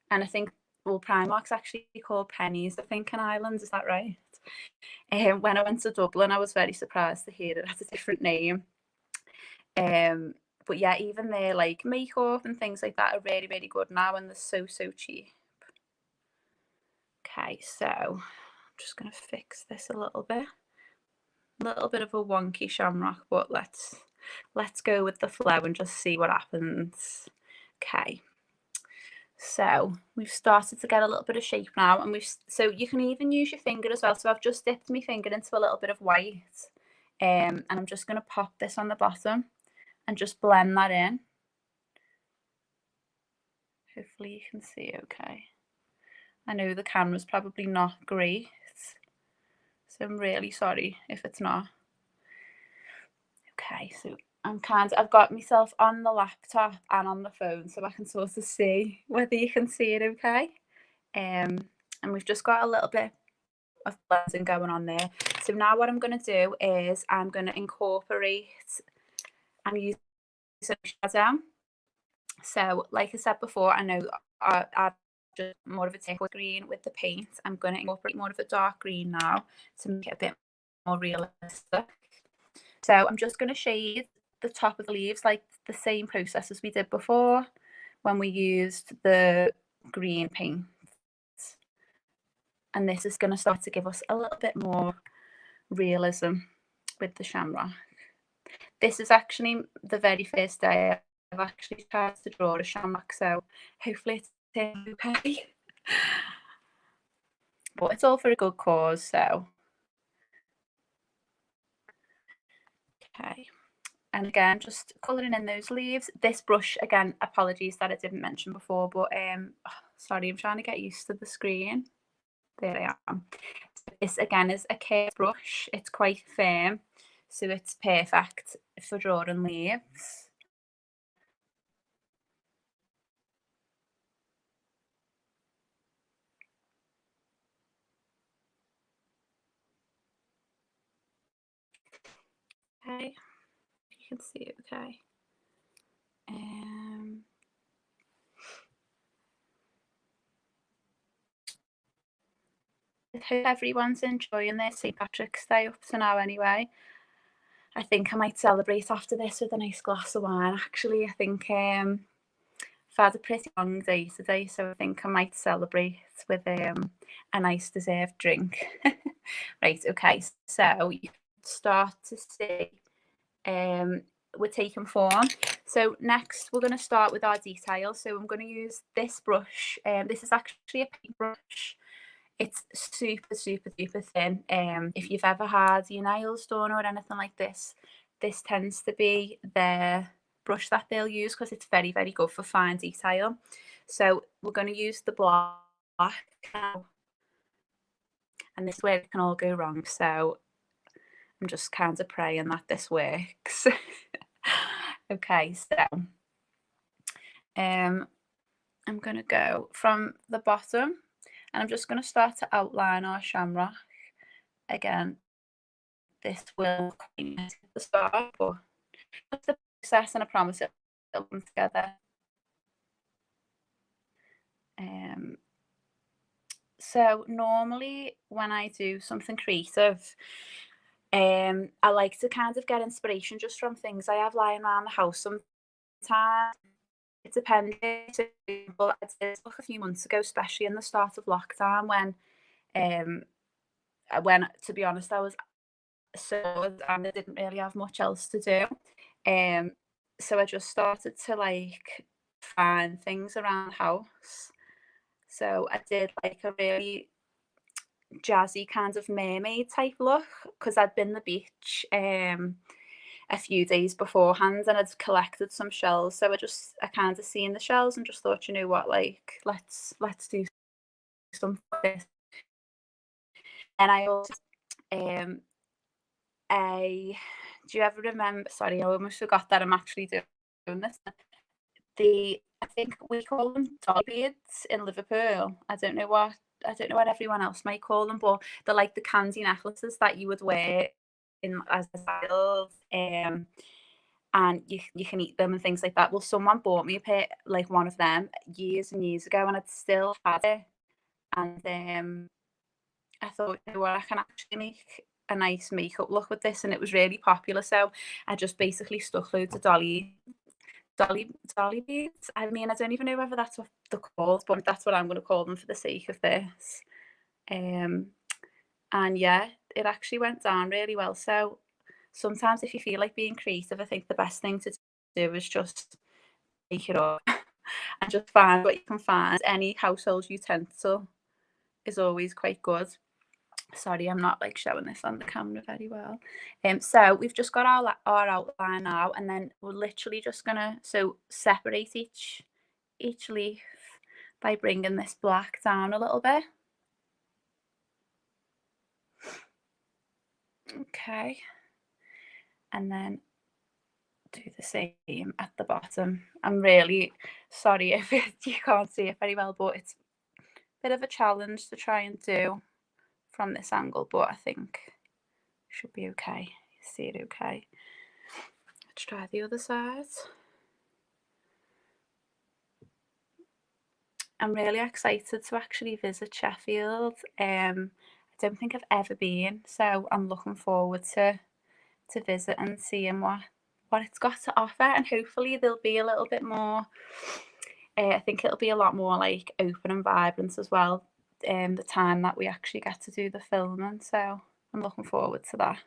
And I think, well, Primark's actually called Pennies, I think, in Ireland, is that right? When I went to Dublin, I was very surprised to hear it has a different name. But yeah, even their like makeup and things like that are really, really good now, and they're so, so cheap. Okay, so I'm just going to fix this a little bit. A little bit of a wonky shamrock, but let's go with the flow and just see what happens. Okay. So we've started to get a little bit of shape now, and so you can even use your finger as well. So I've just dipped my finger into a little bit of white, and I'm just going to pop this on the bottom and just blend that in. Hopefully you can see okay. I know the camera's probably not great, so I'm really sorry if it's not. Okay, so I've got myself on the laptop and on the phone, so I can sort of see whether you can see it okay. And we've just got a little bit of blending going on there. So now what I'm going to do is I'm going to incorporate, I'm using shadow. So like I said before, I know I've just more of a turquoise green with the paint. I'm going to incorporate more of a dark green now to make it a bit more realistic. So I'm just going to shade the top of the leaves like the same process as we did before when we used the green paint. And this is going to start to give us a little bit more realism with the shamrock. This is actually the very first day I've actually tried to draw a shamrock, so hopefully it's okay. But it's all for a good cause, so. Okay. And again, just colouring in those leaves. This brush, again, apologies that I didn't mention before, but sorry, I'm trying to get used to the screen. There I am. This again is a curved brush. It's quite firm, so it's perfect for drawing leaves. Okay, you can see it okay. I hope everyone's enjoying their St. Patrick's Day up to now anyway. I think I might celebrate after this with a nice glass of wine, actually. I think I've had a pretty long day today, so I think I might celebrate with a nice deserved drink. Right, okay, so you start to see we're taking form. So next we're going to start with our detail. So I'm going to use this brush. This is actually a paintbrush. It's super, super, super thin. If you've ever had your nails done or anything like this, this tends to be the brush that they'll use because it's very, very good for fine detail. So we're going to use the black now. And this is where it can all go wrong. So I'm just kind of praying that this works. Okay, so I'm going to go from the bottom and I'm just going to start to outline our shamrock. Again, this will be at the start, but it's the process and I promise it'll come together. So normally when I do something creative, I like to kind of get inspiration just from things I have lying around the house. Sometimes it depends. But I did look a few months ago, especially in the start of lockdown, when to be honest, I was so and I didn't really have much else to do. So I just started to like find things around the house. So I did like a really jazzy kind of mermaid type look because I'd been the beach a few days beforehand and I'd collected some shells, so I kind of seen the shells and just thought, you know what, like let's do something like this. And I also do you ever remember, sorry, I almost forgot that I'm actually doing this. I think we call them dolly beads in Liverpool. I don't know what everyone else might call them, but they're like the candy necklaces that you would wear as a child, and you can eat them and things like that. Well, someone bought me a pair, like one of them, years and years ago, and I'd still had it. And I thought, you know what, I can actually make a nice makeup look with this, and it was really popular. So I just basically stuck loads of dolly beads. I mean, I don't even know whether that's what they're called, but that's what I'm going to call them for the sake of this. And yeah, it actually went down really well. So sometimes if you feel like being creative, I think the best thing to do is just make it up and just find what you can find. Any household utensil is always quite good. Sorry, I'm not like showing this on the camera very well. So we've just got our outline now, and then we're literally just gonna separate each leaf by bringing this black down a little bit. Okay, and then do the same at the bottom. I'm really sorry if you can't see it very well, but it's a bit of a challenge to try and do from this angle, but I think it should be okay. You see it okay. Let's try the other side. I'm really excited to actually visit Sheffield. I don't think I've ever been, so I'm looking forward to visit and seeing what it's got to offer, and hopefully there'll be a little bit more. I think it'll be a lot more like open and vibrant as well. The time that we actually get to do the filming, so I'm looking forward to that.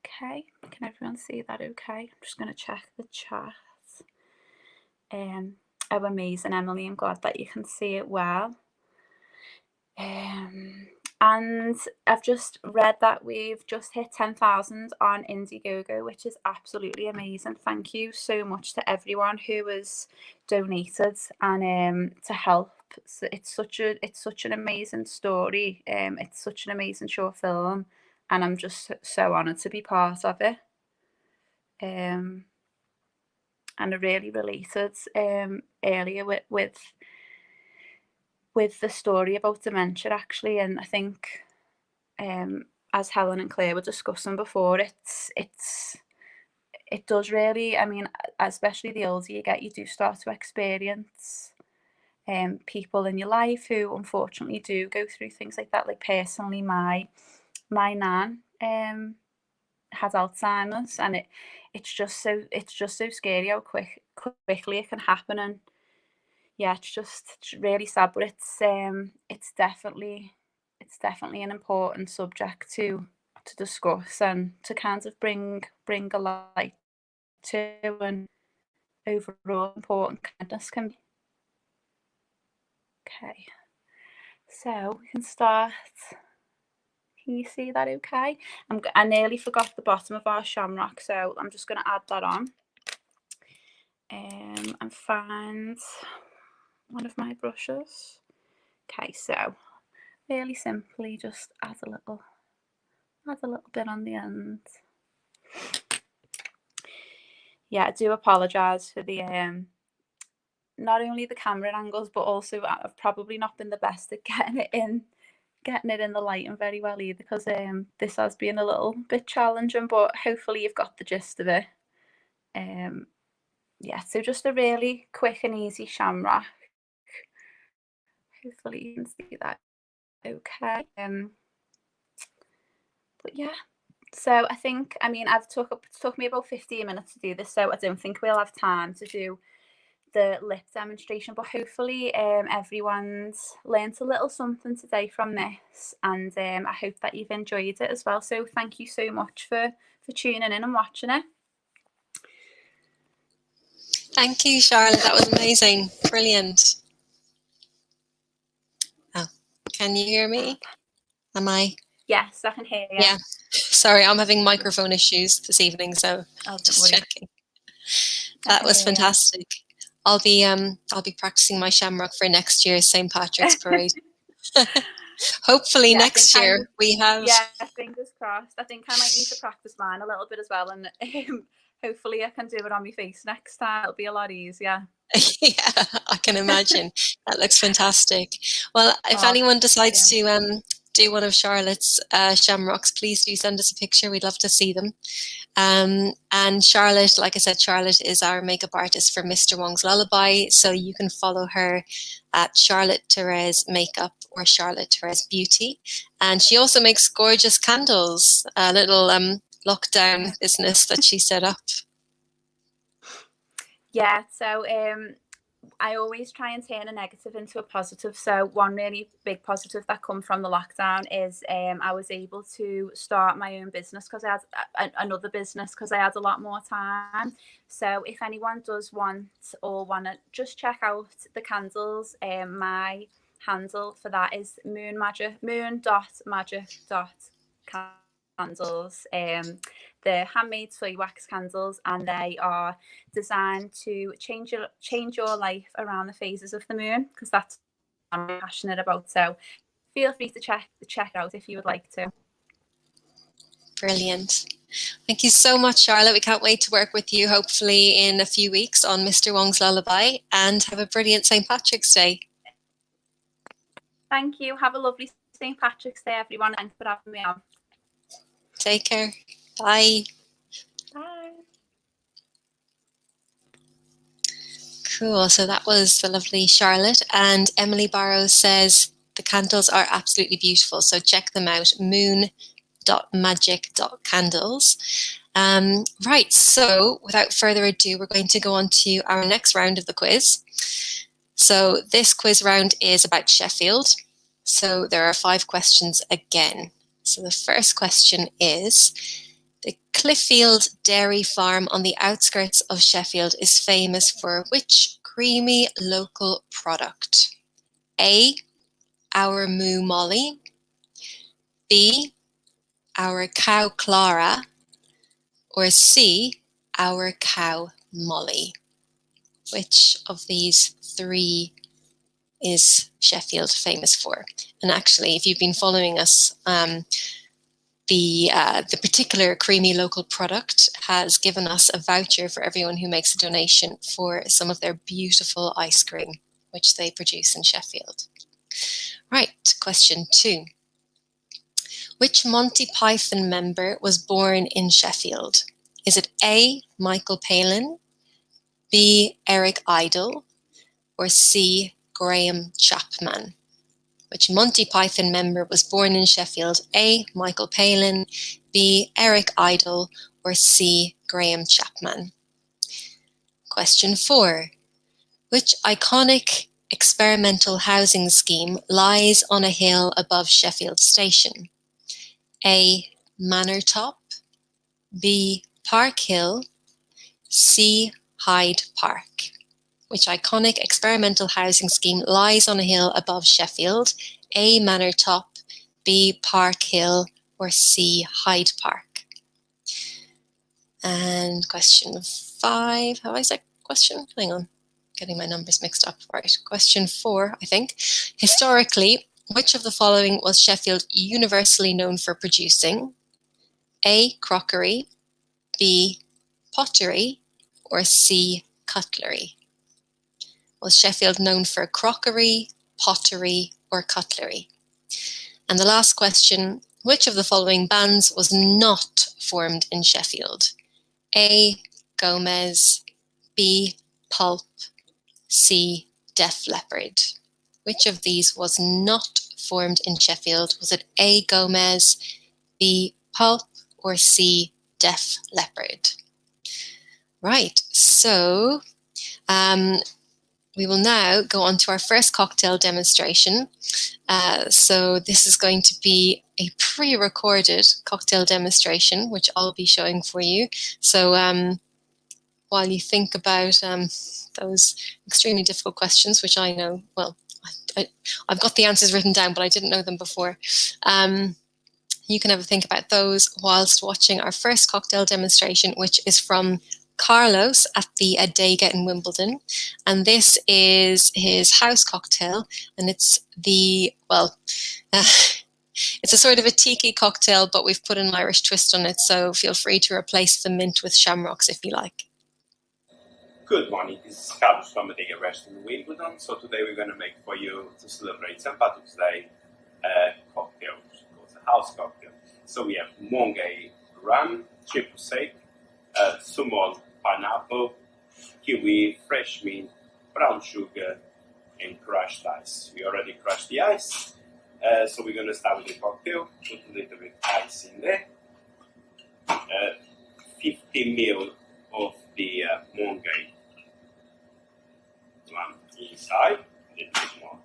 Okay, can everyone see that okay? I'm just going to check the chat. Oh, amazing, Emily, I'm glad that you can see it well. And I've just read that we've just hit 10,000 on Indiegogo, which is absolutely amazing. Thank you so much to everyone who has donated and to help So it's such an amazing story. It's such an amazing short film, and I'm just so honoured to be part of it. And I really related earlier with the story about dementia, actually, and I think as Helen and Claire were discussing before, it does really, I mean, especially the older you get, you do start to experience people in your life who unfortunately do go through things like that. Like personally, my nan had Alzheimer's, and it's just so scary how quickly it can happen. And yeah, it's really sad, but it's definitely an important subject to discuss and to kind of bring a light to, and overall important kindness can be. Okay, so we can start. Can you see that okay? I nearly forgot the bottom of our shamrock, so I'm just going to add that on. And find one of my brushes. Okay, so really simply just add a little bit on the end. Yeah, I do apologise for the not only the camera angles, but also I've probably not been the best at getting it in the lighting very well either, because this has been a little bit challenging, but hopefully you've got the gist of it. Yeah, so just a really quick and easy shamrock. Hopefully you can see that okay. But yeah, so I think, I mean, it took me about 15 minutes to do this, so I don't think we'll have time to do the lip demonstration, but hopefully everyone's learnt a little something today from this, and I hope that you've enjoyed it as well. So thank you so much for tuning in and watching it. Thank you, Charlotte. That was amazing. Brilliant. Oh, can you hear me? Am I? Yes, I can hear you. Yeah. Sorry, I'm having microphone issues this evening, so just checking. That was fantastic. I'll be practicing my shamrock for next year's St. Patrick's Parade. Hopefully next year we have. Yeah, fingers crossed. I think I might need to practice mine a little bit as well, and hopefully I can do it on my face next time. It'll be a lot easier. Yeah, I can imagine. That looks fantastic. Well, if anyone decides to do one of Charlotte's shamrocks, please do send us a picture. We'd love to see them. And Charlotte, like I said, Charlotte is our makeup artist for Mr. Wong's Lullaby. So you can follow her at Charlotte Therese Makeup or Charlotte Therese Beauty. And she also makes gorgeous candles, a little lockdown business that she set up. Yeah, so I always try and turn a negative into a positive. So one really big positive that come from the lockdown is I was able to start my own business, because I had another business, because I had a lot more time. So if anyone does want to just check out the candles, my handle for that is moon.magic.candles. They're handmade soy wax candles, and they are designed to change your life around the phases of the moon, because that's what I'm passionate about. So feel free to check out if you would like to. Brilliant. Thank you so much, Charlotte. We can't wait to work with you, hopefully in a few weeks, on Mr. Wong's Lullaby, and have a brilliant St. Patrick's Day. Thank you. Have a lovely St. Patrick's Day, everyone. Thanks for having me on. Take care. Bye. Bye. Cool. So that was the lovely Charlotte. And Emily Barrows says the candles are absolutely beautiful. So check them out. moon.magic.candles. Right. So without further ado, we're going to go on to our next round of the quiz. So this quiz round is about Sheffield. So there are 5 questions again. So the first question is: the Cliffield Dairy Farm on the outskirts of Sheffield is famous for which creamy local product? A, our moo Molly. B, our cow Clara. Or C, our cow Molly. Which of these 3 is Sheffield famous for? And actually, if you've been following us, the particular creamy local product has given us a voucher for everyone who makes a donation for some of their beautiful ice cream, which they produce in Sheffield. Right, question 2. Which Monty Python member was born in Sheffield? Is it A, Michael Palin, B, Eric Idle, or C, Graham Chapman? Which Monty Python member was born in Sheffield? A, Michael Palin, B, Eric Idle, or C, Graham Chapman? Question 4. Which iconic experimental housing scheme lies on a hill above Sheffield Station? A, Manor Top, B, Park Hill, C, Hyde Park. Which iconic experimental housing scheme lies on a hill above Sheffield? A, Manor Top, B, Park Hill, or C, Hyde Park? And question 5, have I said question? Hang on, getting my numbers mixed up. Right, question 4, I think. Historically, which of the following was Sheffield universally known for producing? A, crockery, B, pottery, or C, cutlery? Was Sheffield known for crockery, pottery, or cutlery? And the last question, which of the following bands was not formed in Sheffield? A, Gomez, B, Pulp, C, Def Leppard. Which of these was not formed in Sheffield? Was it A, Gomez, B, Pulp, or C, Def Leppard? Right, so we will now go on to our first cocktail demonstration. So this is going to be a pre-recorded cocktail demonstration, which I'll be showing for you. So while you think about those extremely difficult questions, which I know, well, I've got the answers written down, but I didn't know them before. You can have a think about those whilst watching our first cocktail demonstration, which is from Carlos at the Adega in Wimbledon, and this is his house cocktail, and it's the, well, it's a sort of a tiki cocktail, but we've put an Irish twist on it, so feel free to replace the mint with shamrocks if you like. Good morning, this is Carlos from Adega restaurant in Wimbledon. So today we're going to make for you, to celebrate St. Patrick's Day, a cocktail, which is called a house cocktail. So we have Wong rum, triple sec, Sophomore pineapple, kiwi, fresh mint, brown sugar, and crushed ice. We already crushed the ice, so we're going to start with the cocktail. Put a little bit of ice in there. 50 ml of the Wong rum inside, a little bit more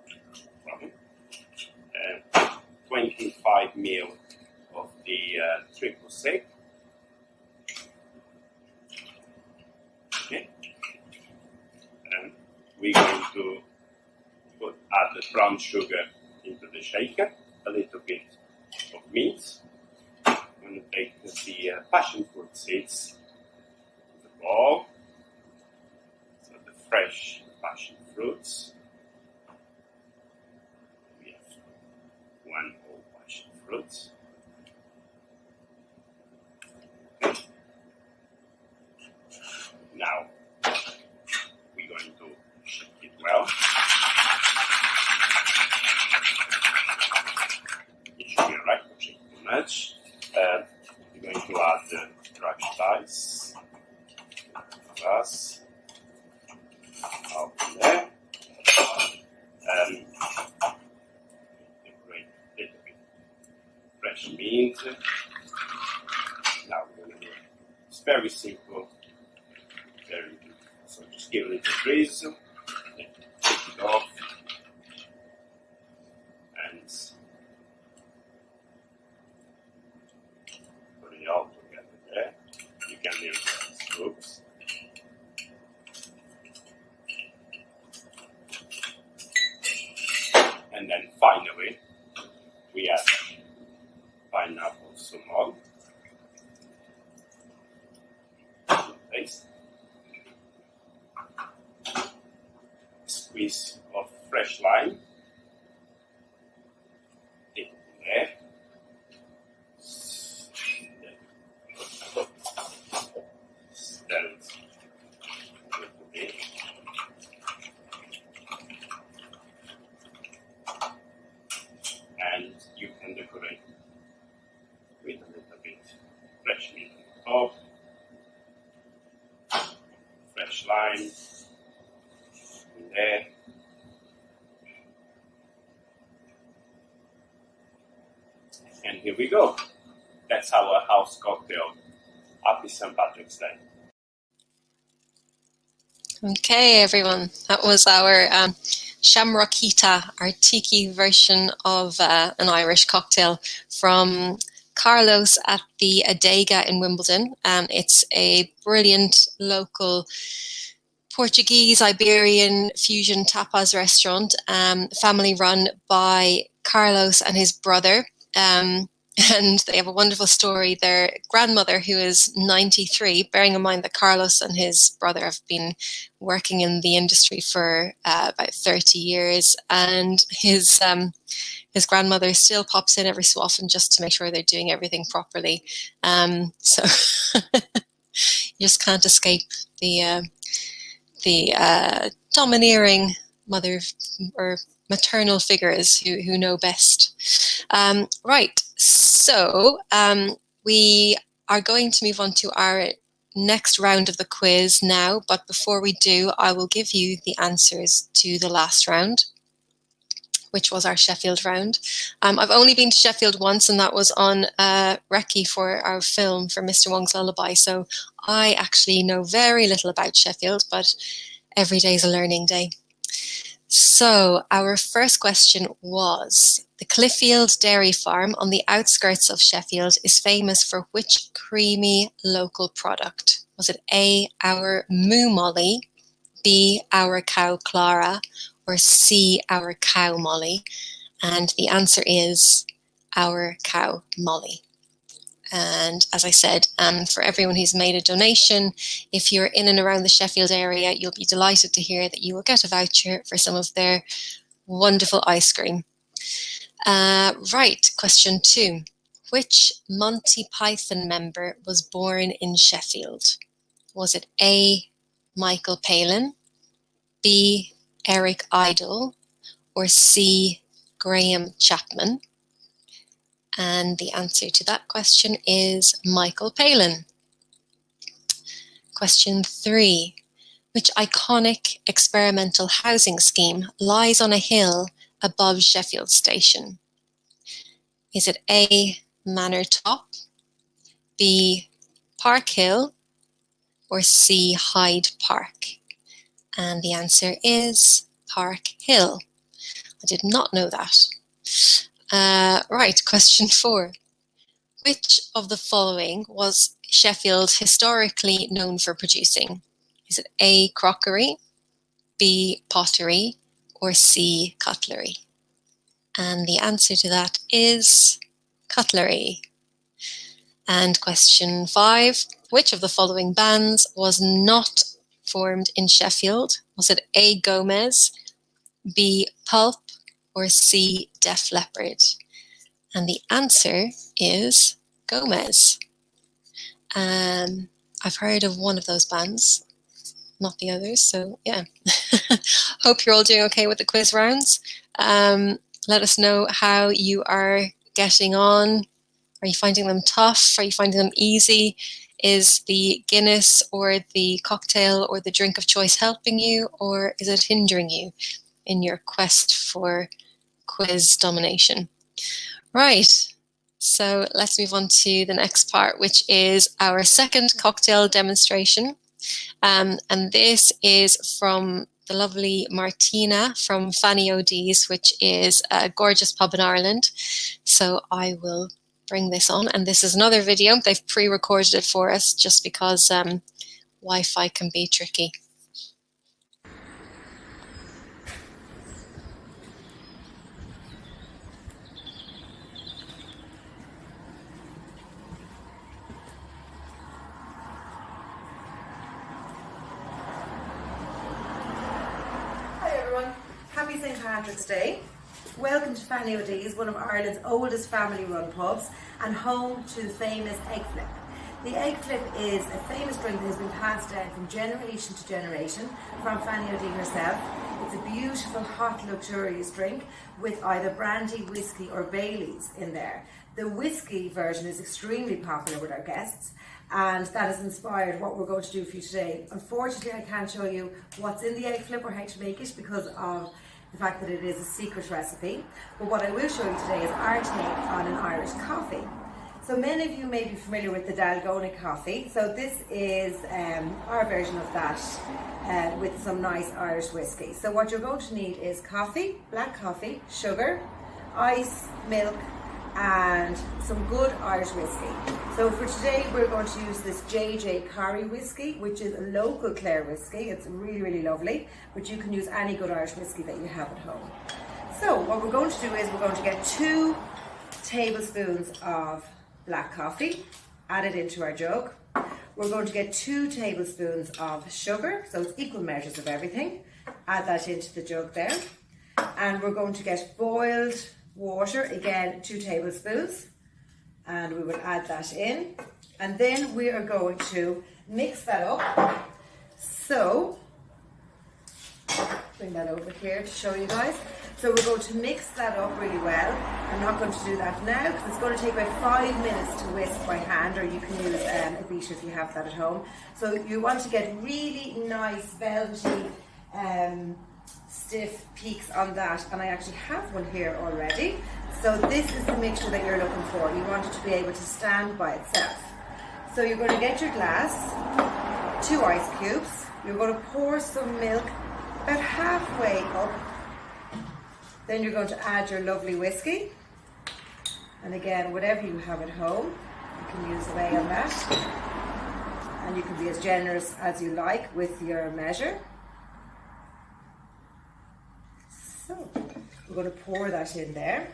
from it. 25 ml of the triple sec. Okay. And we're going to add the brown sugar into the shaker, a little bit of mint. I'm going to take the passion fruit seeds, the bowl, so the fresh passion fruits. We have 1 whole passion fruit. Now, we're going to shake it well. It should be alright, don't shake too much. We're going to add the crushed ice. Glass. Out in there. Decorate a little bit fresh mint. Now we're going to do it. It's very simple. Very good. So just give it a little breeze, then take it off, and put it all together there. You can leave the scoops. And then finally, we add pineapple Sophomore. Taste. Squeeze of fresh lime. Dip it in there. Stir it a little bit. And you can decorate with a little bit fresh mint on top, fresh lime in there. And here we go. That's our house cocktail. Happy St. Patrick's Day. Okay, everyone, that was our Shamrockita, our tiki version of an Irish cocktail from Carlos at the Adega in Wimbledon. It's a brilliant local Portuguese, Iberian fusion tapas restaurant, family run by Carlos and his brother. And they have a wonderful story. Their grandmother, who is 93, bearing in mind that Carlos and his brother have been working in the industry for about 30 years, and his grandmother still pops in every so often just to make sure they're doing everything properly. So you just can't escape the domineering mother or maternal figures who know best. Right, so we are going to move on to our next round of the quiz now, but before we do, I will give you the answers to the last round, which was our Sheffield round. I've only been to Sheffield once, and that was on recce for our film for Mr. Wong's Lullaby, so I actually know very little about Sheffield, but every day is a learning day. So our first question was, the Cliffield Dairy Farm on the outskirts of Sheffield is famous for which creamy local product? Was it A, our moo molly, B, our cow Clara, or C, our cow Molly? And the answer is our cow Molly. And as I said, for everyone who's made a donation, if you're in and around the Sheffield area, you'll be delighted to hear that you will get a voucher for some of their wonderful ice cream. Right, question 2. Which Monty Python member was born in Sheffield? Was it A, Michael Palin, B, Eric Idle, or C, Graham Chapman? And the answer to that question is Michael Palin. Question 3. Which iconic experimental housing scheme lies on a hill above Sheffield Station? Is it A, Manor Top, B, Park Hill, or C, Hyde Park? And the answer is Park Hill. I did not know that. Right, question 4. Which of the following was Sheffield historically known for producing? Is it A, crockery, B, pottery, or C, cutlery? And the answer to that is cutlery. And question 5. Which of the following bands was not formed in Sheffield? Was it A, Gomez, B, Pulp, or C, Def Leppard? And the answer is Gomez. I've heard of one of those bands, not the others, so yeah. Hope you're all doing okay with the quiz rounds. Let us know how you are getting on. Are you finding them tough? Are you finding them easy? Is the Guinness or the cocktail or the drink of choice helping you, or is it hindering you in your quest for quiz domination? Right, so let's move on to the next part, which is our second cocktail demonstration. And this is from the lovely Martina from Fanny Deas, which is a gorgeous pub in Ireland. So I will bring this on, and this is another video. They've pre-recorded it for us just because Wi-Fi can be tricky. Happy St Patrick's Day. Welcome to Fanny and Deas, one of Ireland's oldest family-run pubs and home to the famous egg flip. The egg flip is a famous drink that has been passed down from generation to generation from Fanny and Deas herself. It's a beautiful, hot, luxurious drink with either brandy, whiskey or Baileys in there. The whiskey version is extremely popular with our guests, and that has inspired what we're going to do for you today. Unfortunately, I can't show you what's in the egg flip or how to make it because of the fact that it is a secret recipe. But what I will show you today is our take on an Irish coffee. So many of you may be familiar with the Dalgona coffee. So this is our version of that with some nice Irish whiskey. So what you're going to need is coffee, black coffee, sugar, ice, milk, and some good Irish whiskey. So for today we're going to use this JJ Curry whiskey, which is a local Clare whiskey. It's really, really lovely, but you can use any good Irish whiskey that you have at home. So what we're going to do is we're going to get 2 tablespoons of black coffee, add it into our jug. We're going to get 2 tablespoons of sugar, so it's equal measures of everything. Add that into the jug there. And we're going to get boiled water, again 2 tablespoons, and we will add that in, and then we are going to mix that up. So bring that over here to show you guys. So we're going to mix that up really well. I'm not going to do that now because it's going to take about 5 minutes to whisk by hand, or you can use a beater if you have that at home. So you want to get really nice velvety stiff peaks on that, and I actually have one here already. So this is the mixture that you're looking for. You want it to be able to stand by itself. So you're going to get your glass, 2 ice cubes, you're going to pour some milk about halfway up, then you're going to add your lovely whiskey, and again whatever you have at home you can use away on that, and you can be as generous as you like with your measure. So we're going to pour that in there.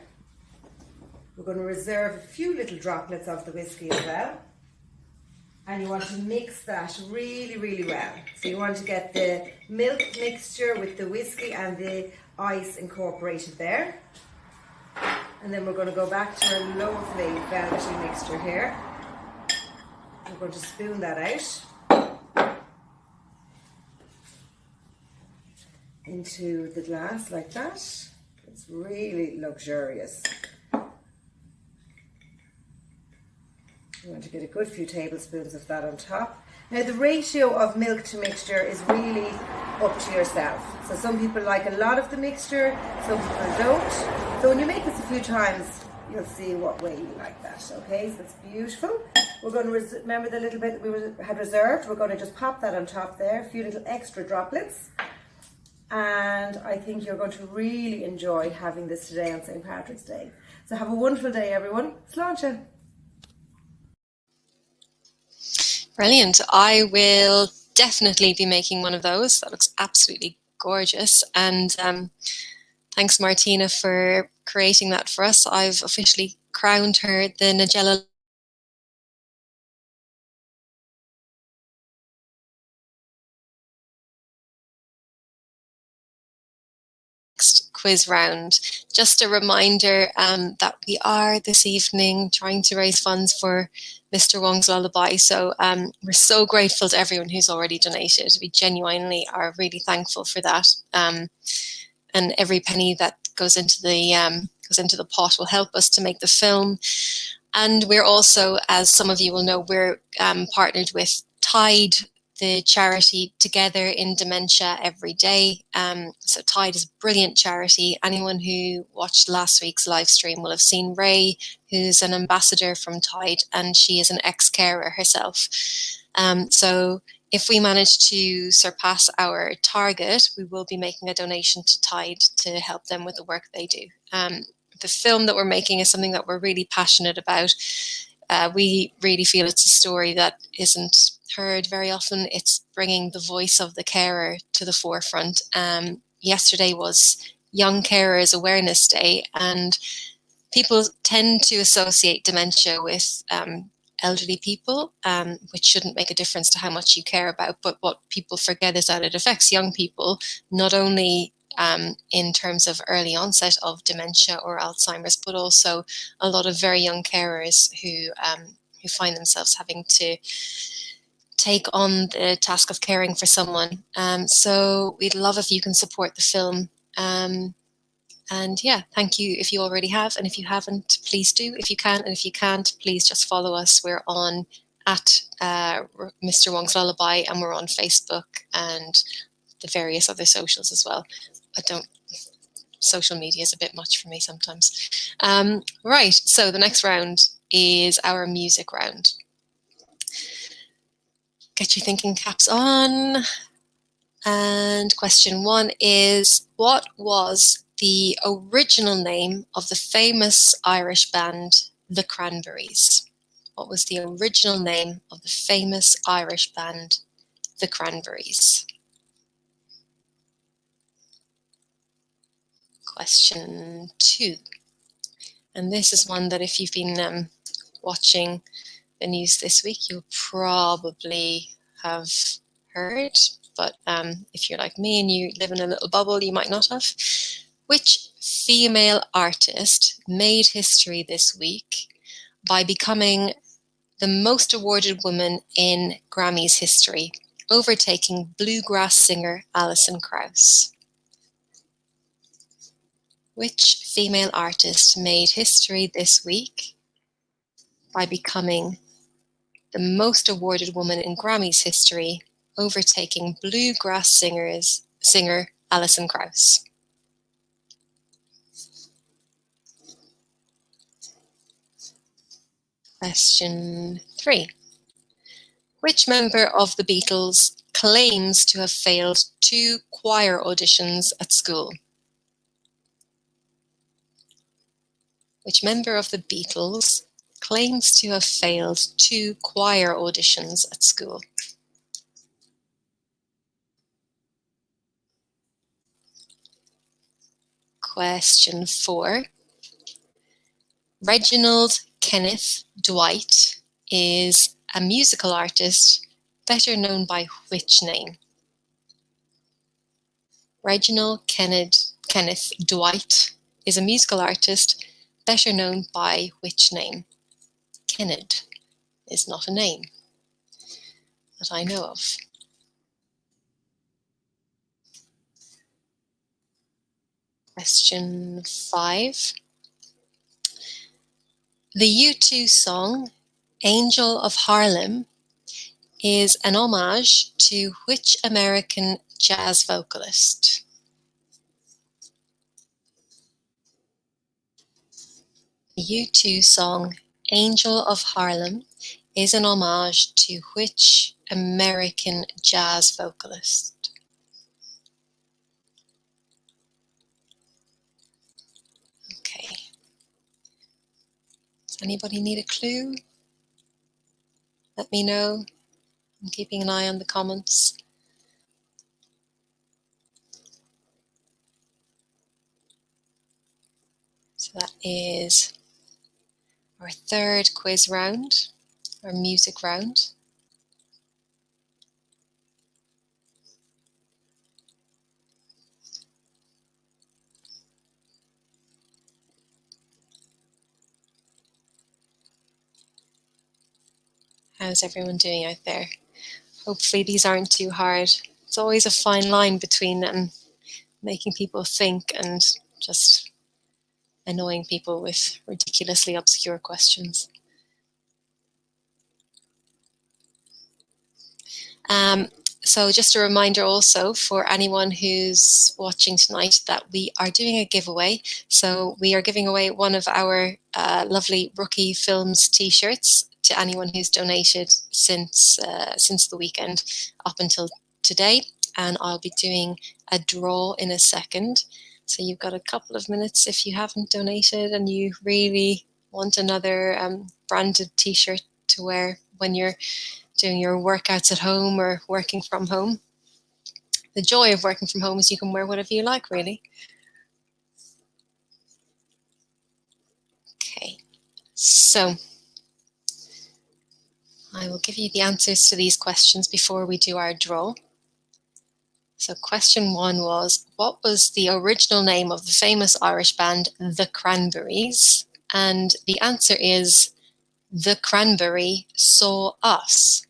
We're going to reserve a few little droplets of the whiskey as well. And you want to mix that really, really well. So you want to get the milk mixture with the whiskey and the ice incorporated there. And then we're going to go back to our lovely velvety mixture here. We're going to spoon that out into the glass like that. It's really luxurious. You want to get a good few tablespoons of that on top. Now the ratio of milk to mixture is really up to yourself. So some people like a lot of the mixture, some people don't. So when you make this a few times, you'll see what way you like that. Okay, so that's beautiful. We're going to remember the little bit that we had reserved. We're going to just pop that on top there, a few little extra droplets. And I think you're going to really enjoy having this today on St. Patrick's Day. So have a wonderful day, everyone. Sláinte. Brilliant. I will definitely be making one of those. That looks absolutely gorgeous. And thanks, Martina, for creating that for us. I've officially crowned her the Nigella quiz round. Just a reminder that we are this evening trying to raise funds for Mr. Wong's Lullaby. So we're so grateful to everyone who's already donated. We genuinely are really thankful for that. And every penny that goes into the pot will help us to make the film. And we're also, as some of you will know, we're partnered with Tide, the charity Together in Dementia Everyday. So Tide is a brilliant charity. Anyone who watched last week's live stream will have seen Ray, who's an ambassador from Tide, and she is an ex-carer herself. So if we manage to surpass our target, we will be making a donation to Tide to help them with the work they do. The film that we're making is something that we're really passionate about. We really feel it's a story that isn't heard very often. It's bringing the voice of the carer to the forefront. Yesterday was Young Carers Awareness Day, and people tend to associate dementia with elderly people, which shouldn't make a difference to how much you care about. But what people forget is that it affects young people, not only in terms of early onset of dementia or Alzheimer's, but also a lot of very young carers who find themselves having to take on the task of caring for someone. So we'd love if you can support the film. And yeah, thank you if you already have, and if you haven't, please do if you can, and if you can't, please just follow us. We're on at Mr. Wong's Lullaby, and we're on Facebook and the various other socials as well. Social media is a bit much for me sometimes. Right, so the next round is our music round. Get your thinking caps on. And question 1 is, what was the original name of the famous Irish band, The Cranberries? What was the original name of the famous Irish band, The Cranberries? Question 2. And this is one that if you've been watching the news this week, you'll probably have heard. But if you're like me and you live in a little bubble, you might not have. Which female artist made history this week by becoming the most awarded woman in Grammys history, overtaking bluegrass singer Alison Krauss? Which female artist made history this week by becoming the most awarded woman in Grammys history, overtaking bluegrass singer Alison Krauss? Question 3. Which member of the Beatles claims to have failed 2 choir auditions at school? Which member of the Beatles claims to have failed 2 choir auditions at school? Question 4. Reginald Kenneth Dwight is a musical artist better known by which name? Reginald Kenneth Dwight is a musical artist better known by which name? Kenneth is not a name that I know of. Question 5. The U2 song Angel of Harlem is an homage to which American jazz vocalist? The U2 song Angel of Harlem is an homage to which American jazz vocalist? Okay. Does anybody need a clue? Let me know. I'm keeping an eye on the comments. So that is our 3rd quiz round, our music round. How's everyone doing out there? Hopefully these aren't too hard. It's always a fine line between making people think and just annoying people with ridiculously obscure questions. So just a reminder also for anyone who's watching tonight that we are doing a giveaway. So we are giving away one of our lovely Rookie Films t-shirts to anyone who's donated since the weekend up until today. And I'll be doing a draw in a second. So you've got a couple of minutes if you haven't donated and you really want another branded t-shirt to wear when you're doing your workouts at home or working from home. The joy of working from home is you can wear whatever you like, really. Okay, so I will give you the answers to these questions before we do our draw. So question 1 was, what was the original name of the famous Irish band, The Cranberries? And the answer is, The Cranberry Saw Us.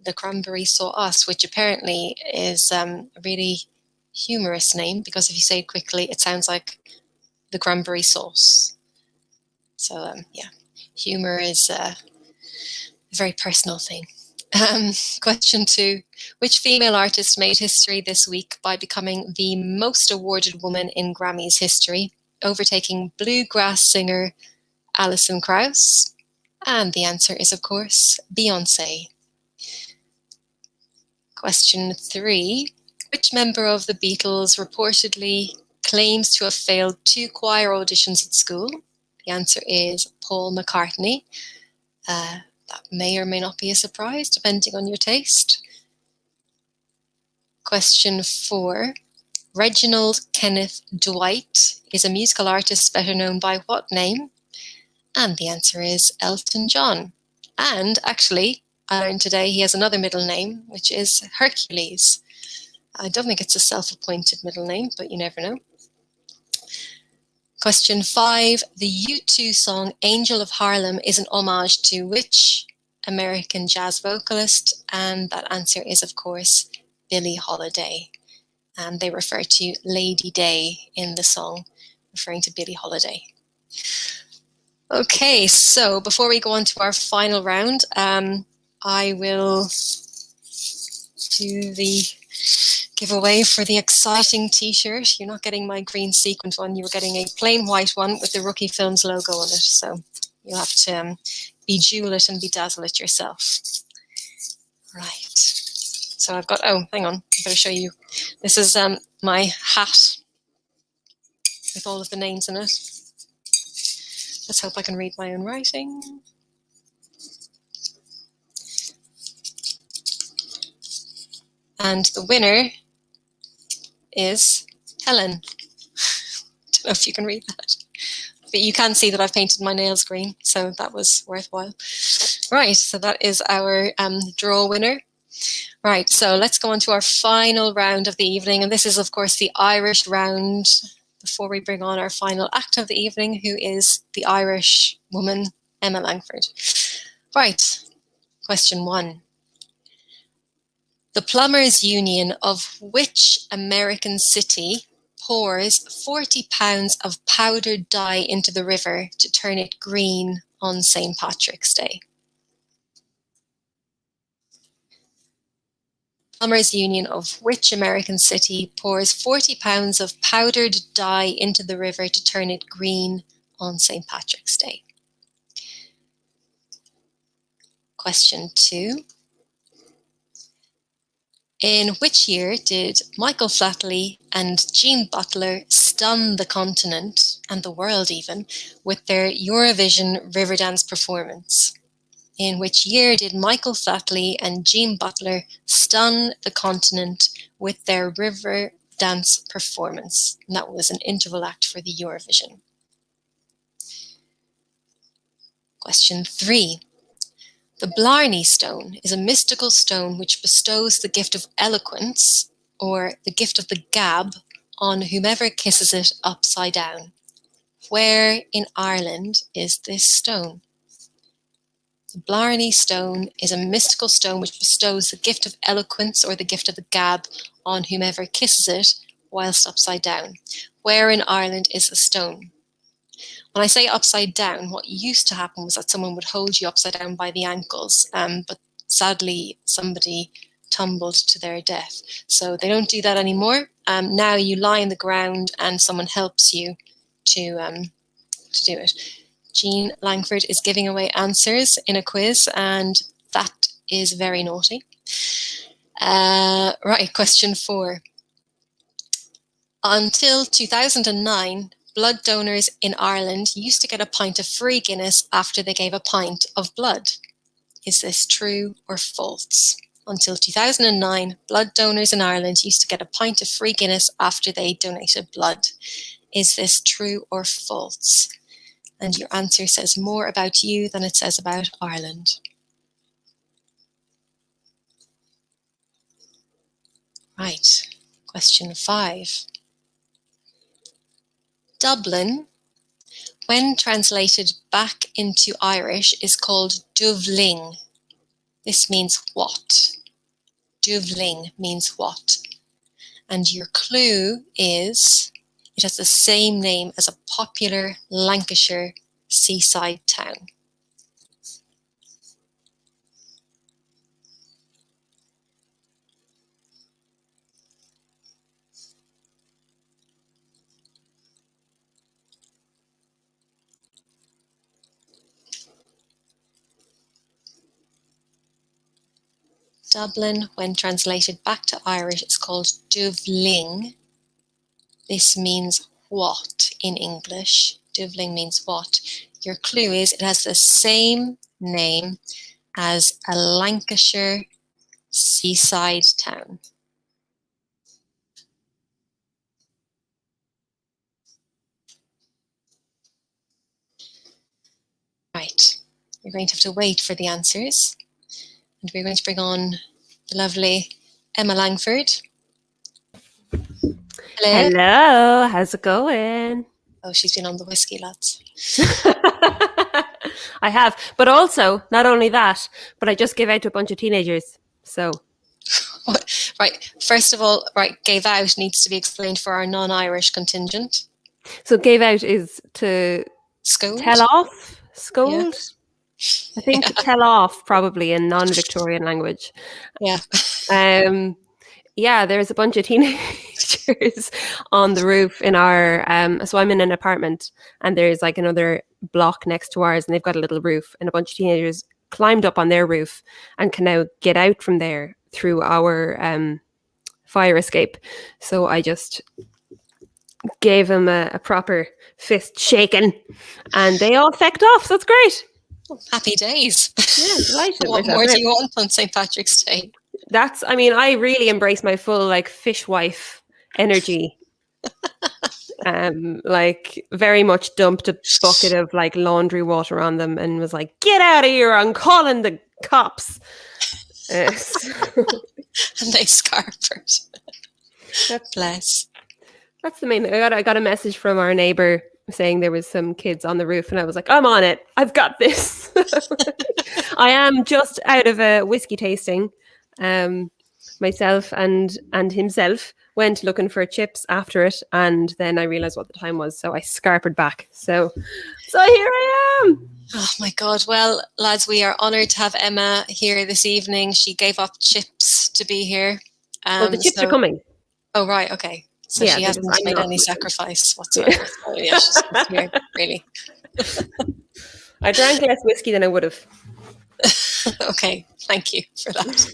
The Cranberry Saw Us, which apparently is a really humorous name, because if you say it quickly, it sounds like the cranberry sauce. So yeah, humor is a very personal thing. Question 2, which female artist made history this week by becoming the most awarded woman in Grammys history, overtaking bluegrass singer Alison Krauss? And the answer is, of course, Beyoncé. Question 3, which member of the Beatles reportedly claims to have failed 2 choir auditions at school? The answer is Paul McCartney. That may or may not be a surprise, depending on your taste. Question 4, Reginald Kenneth Dwight is a musical artist better known by what name? And the answer is Elton John. And actually, I learned today he has another middle name, which is Hercules. I don't think it's a self-appointed middle name, but you never know. Question 5, the U2 song Angel of Harlem is an homage to which American jazz vocalist? And that answer is, of course, Billie Holiday. And they refer to Lady Day in the song, referring to Billie Holiday. Okay, so before we go on to our final round, I will do the giveaway for the exciting t-shirt. You're not getting my green sequined one, you were getting a plain white one with the Rookie Films logo on it. So you'll have to bejewel it and bedazzle it yourself. Right. So I've got, oh, hang on, I'm going to show you. This is my hat with all of the names in it. Let's hope I can read my own writing. And the winner is Helen. Don't know if you can read that. But you can see that I've painted my nails green, so that was worthwhile. Right, so that is our draw winner. Right, so let's go on to our final round of the evening. And this is, of course, the Irish round before we bring on our final act of the evening, who is the Irish woman, Emma Langford. Right, question 1. The Plumbers Union of which American city pours 40 pounds of powdered dye into the river to turn it green on St. Patrick's Day? Plumbers Union of which American city pours 40 pounds of powdered dye into the river to turn it green on St. Patrick's Day? Question 2. In which year did Michael Flatley and Jean Butler stun the continent, and the world even, with their Eurovision Riverdance performance? In which year did Michael Flatley and Jean Butler stun the continent with their Riverdance performance? And that was an interval act for the Eurovision. Question 3. The Blarney Stone is a mystical stone which bestows the gift of eloquence, or the gift of the gab, on whomever kisses it upside down. Where in Ireland is this stone? The Blarney Stone is a mystical stone which bestows the gift of eloquence, or the gift of the gab, on whomever kisses it whilst upside down. Where in Ireland is the stone? When I say upside down, what used to happen was that someone would hold you upside down by the ankles, but sadly somebody tumbled to their death. So they don't do that anymore. Now you lie on the ground and someone helps you to do it. Jean Langford is giving away answers in a quiz, and that is very naughty. Right, question 4. Until 2009, blood donors in Ireland used to get a pint of free Guinness after they gave a pint of blood. Is this true or false? Until 2009, blood donors in Ireland used to get a pint of free Guinness after they donated blood. Is this true or false? And your answer says more about you than it says about Ireland. Right. Question 5. Dublin, when translated back into Irish, is called Dublin. This means what? Dublin means what? And your clue is it has the same name as a popular Lancashire seaside town. Dublin, when translated back to Irish, is called Dublin. This means what in English? Dublin means what? Your clue is it has the same name as a Lancashire seaside town. Right, you're going to have to wait for the answers. And we're going to bring on the lovely Emma Langford. Hello. Hello, how's it going? Oh, she's been on the whiskey, lads. I have, but also, not only that, but I just gave out to a bunch of teenagers, so. Right, first of all, right, gave out needs to be explained for our non-Irish contingent. So gave out is to Scold? tell off, scold? Yeah. I think tell off probably in non-Victorian language. Yeah. Yeah, there's a bunch of teenagers on the roof in our, so I'm in an apartment and there's like another block next to ours and they've got a little roof and a bunch of teenagers climbed up on their roof and can now get out from there through our fire escape. So I just gave them a proper fist shaking and they all fecked off. So that's great. Happy days. Yeah, delighted. What more do you want on St. Patrick's Day? I really embrace my full like fishwife energy. Like very much dumped a bucket of like laundry water on them and was like, get out of here, I'm calling the cops. And they scarpered. Bless. That's the main thing. I got a message from our neighbour saying there was some kids on the roof and I was like, I'm on it. I've got this. I am just out of a whiskey tasting. Myself and himself went looking for chips after it and then I realised what the time was. So I scarpered back. So here I am. Oh my God. Well, lads, we are honoured to have Emma here this evening. She gave up chips to be here. Well, the chips are coming. Oh, right. Okay. So yeah, she hasn't made any sacrifice whatsoever. So yeah, she's here, really. I drank less whiskey than I would have. Okay, thank you for that.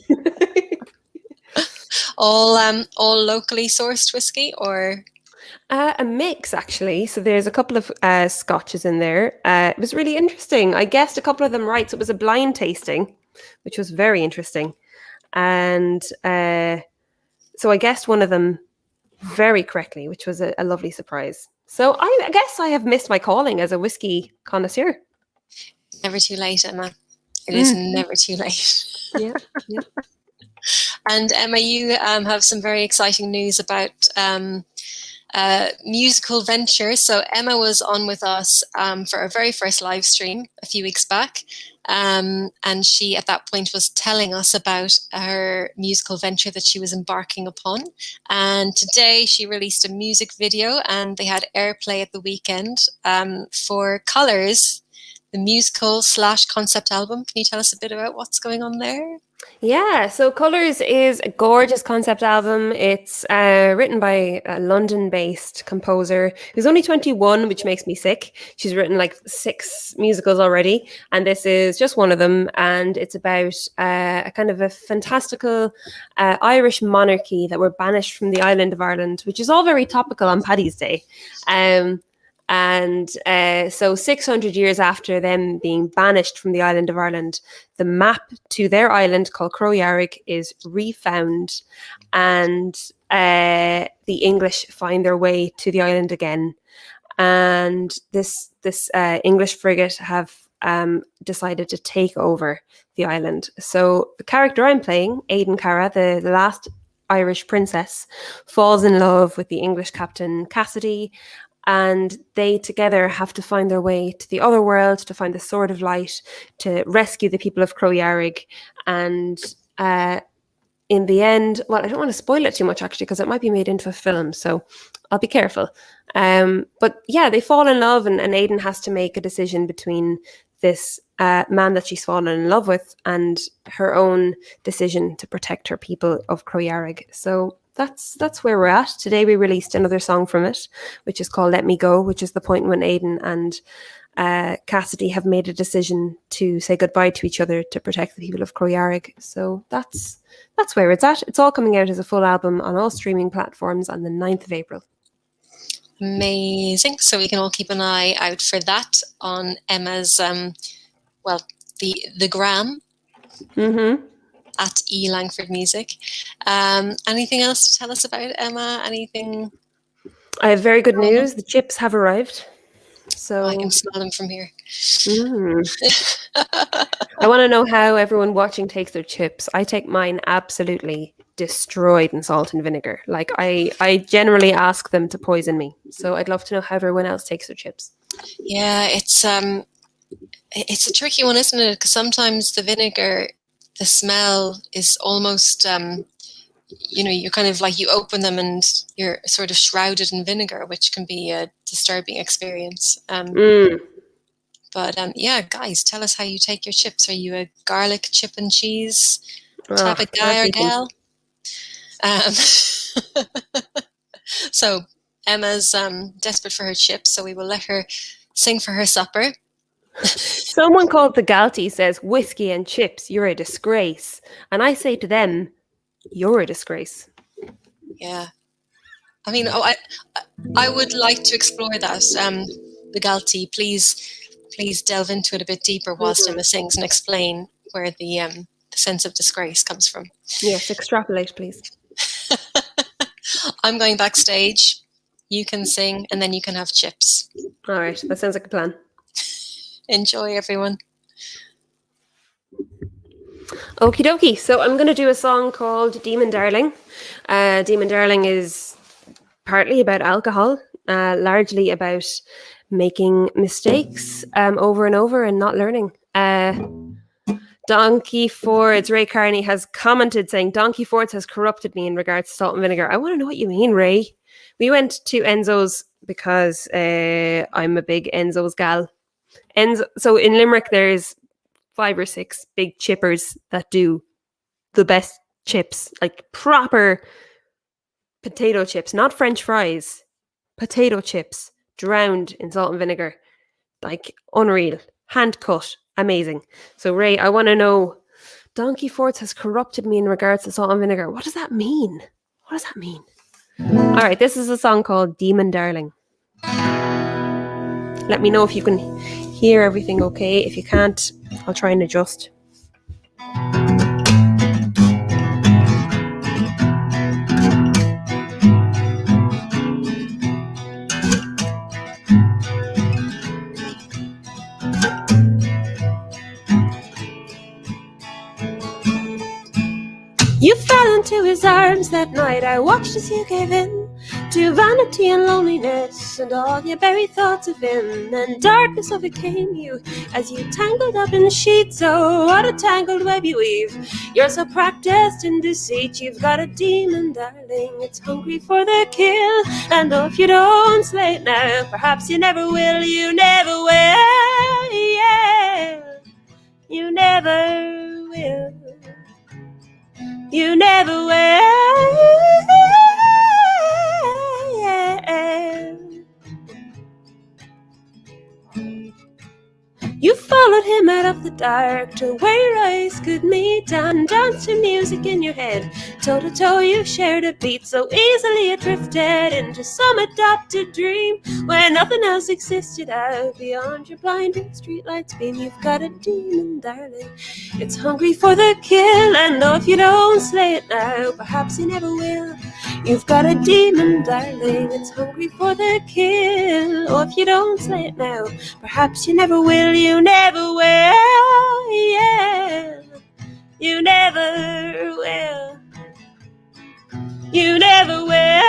All locally sourced whiskey, or a mix actually. So there's a couple of scotches in there. It was really interesting. I guessed a couple of them right. So it was a blind tasting, which was very interesting. And so I guessed one of them very correctly, which was a lovely surprise. So I guess I have missed my calling as a whiskey connoisseur. Never too late, Emma. It is never too late. Yeah. And Emma, you have some very exciting news about musical ventures. So Emma was on with us for our very first live stream a few weeks back. And she, at that point, was telling us about her musical venture that she was embarking upon. And today she released a music video and they had airplay at the weekend for Colours, the musical / concept album. Can you tell us a bit about what's going on there? Yeah, so Colours is a gorgeous concept album. It's written by a London-based composer who's only 21, which makes me sick. She's written like 6 musicals already, and this is just one of them. And it's about a kind of a fantastical Irish monarchy that were banished from the island of Ireland, which is all very topical on Paddy's Day. And so 600 years after them being banished from the island of Ireland, the map to their island called Crowyarrick is refound and the English find their way to the island again. And this English frigate have decided to take over the island. So the character I'm playing, Aidan Cara, the last Irish princess, falls in love with the English captain Cassidy, and they together have to find their way to the other world, to find the Sword of Light, to rescue the people of Crowyarrig. And in the end, well, I don't want to spoil it too much actually, because it might be made into a film, so I'll be careful. But yeah, they fall in love, and Aidan has to make a decision between this man that she's fallen in love with and her own decision to protect her people of Crowyarrig. So that's where we're at. Today we released another song from it, which is called Let Me Go, which is the point when Aidan and Cassidy have made a decision to say goodbye to each other to protect the people of Crowyarrig. So that's where it's at. It's all coming out as a full album on all streaming platforms on the 9th of April. Amazing. So we can all keep an eye out for that on Emma's, the gram. Mm-hmm. At E Langford Music. Anything else to tell us about Emma? Anything? I have very good news. The chips have arrived. So I can smell them from here. I want to know how everyone watching takes their chips. I take mine absolutely destroyed in salt and vinegar. Like I generally ask them to poison me. So I'd love to know how everyone else takes their chips. Yeah, it's a tricky one, isn't it? Because sometimes the vinegar, the smell is almost, you're kind of like, you open them and you're sort of shrouded in vinegar, which can be a disturbing experience. But yeah, guys, tell us how you take your chips. Are you a garlic chip and cheese type of guy or gal? So Emma's desperate for her chips, so we will let her sing for her supper. Someone called the Galty says, whiskey and chips, you're a disgrace. And I say to them, you're a disgrace. Yeah. I mean, I would like to explore that. The Galty, please delve into it a bit deeper whilst Emma sings and explain where the sense of disgrace comes from. Yes, extrapolate, please. I'm going backstage. You can sing and then you can have chips. All right, that sounds like a plan. Enjoy, everyone. Okie dokie. So I'm going to do a song called Demon Darling. Demon Darling is partly about alcohol, largely about making mistakes over and over and not learning. Donkey Fords, Ray Carney has commented saying, Donkey Fords has corrupted me in regards to salt and vinegar. I want to know what you mean, Ray. We went to Enzo's because I'm a big Enzo's gal. So in Limerick, there's 5 or 6 big chippers that do the best chips, like proper potato chips, not French fries, potato chips drowned in salt and vinegar, like unreal, hand cut, amazing. So Ray, I want to know, Donkey Fords has corrupted me in regards to salt and vinegar. What does that mean? What does that mean? All right, this is a song called Demon Darling. Let me know if you can hear everything okay. If you can't, I'll try and adjust. You fell into his arms that night. I watched as you gave in to vanity and loneliness and all your buried thoughts of him. And darkness overcame you as you tangled up in the sheets. Oh, what a tangled web you weave. You're so practiced in deceit. You've got a demon, darling. It's hungry for the kill. And oh, if you don't slay it now, perhaps you never will. You never will. Yeah. You never will. You never will. Yeah. You followed him out of the dark to where your eyes could meet and danced to music in your head. Toe to toe you shared a beat, so easily you drifted into some adopted dream where nothing else existed out beyond your blinding streetlights beam. You've got a demon, darling. It's hungry for the kill, and though if you don't slay it now, perhaps you never will. You've got a demon, darling. It's hungry for the kill. Oh, if you don't slay it now, perhaps you never will. You never will. Yeah. You never will. you never will.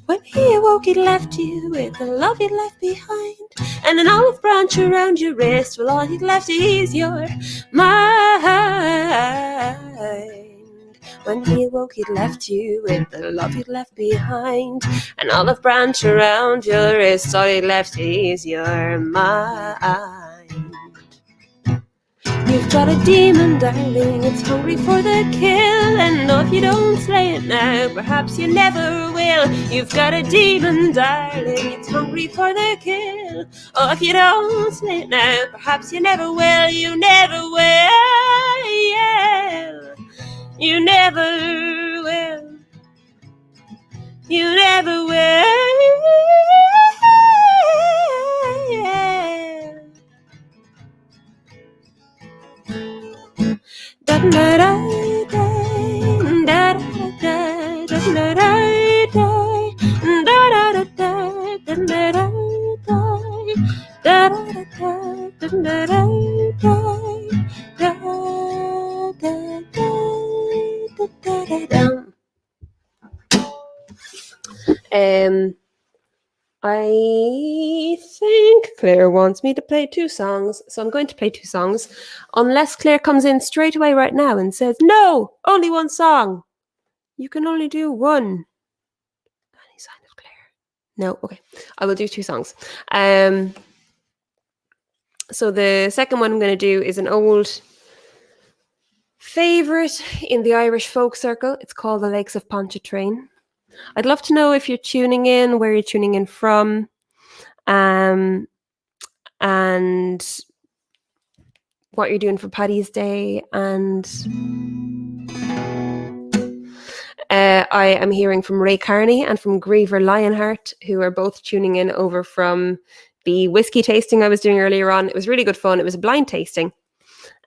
When he awoke, he'd left you with the love he'd left behind, and an olive branch around your wrist. Well, all he'd left is your mind. When he awoke, he'd left you with the love he'd left behind, an olive branch around your wrist. All he'd left is your mind. You've got a demon, darling, it's hungry for the kill, and if you don't slay it now, perhaps you never will. You've got a demon, darling, it's hungry for the kill. Oh, if you don't slay it now, perhaps you never will. You never will, yeah. You never will. You never will, yeah. Da da da da da da da da I think Claire wants me to play 2 songs, so I'm going to play 2 songs, unless Claire comes in straight away right now and says, no, only 1 song. You can only do 1. Any sign of Claire? No, okay. I will do 2 songs. So the second one I'm going to do is an old favourite in the Irish folk circle. It's called The Lakes of Pontchartrain. I'd love to know if you're tuning in, where you're tuning in from, and what you're doing for Paddy's Day. And I am hearing from Ray Carney and from Griever Lionheart, who are both tuning in over from the whiskey tasting I was doing earlier on. It was really good fun. It was a blind tasting.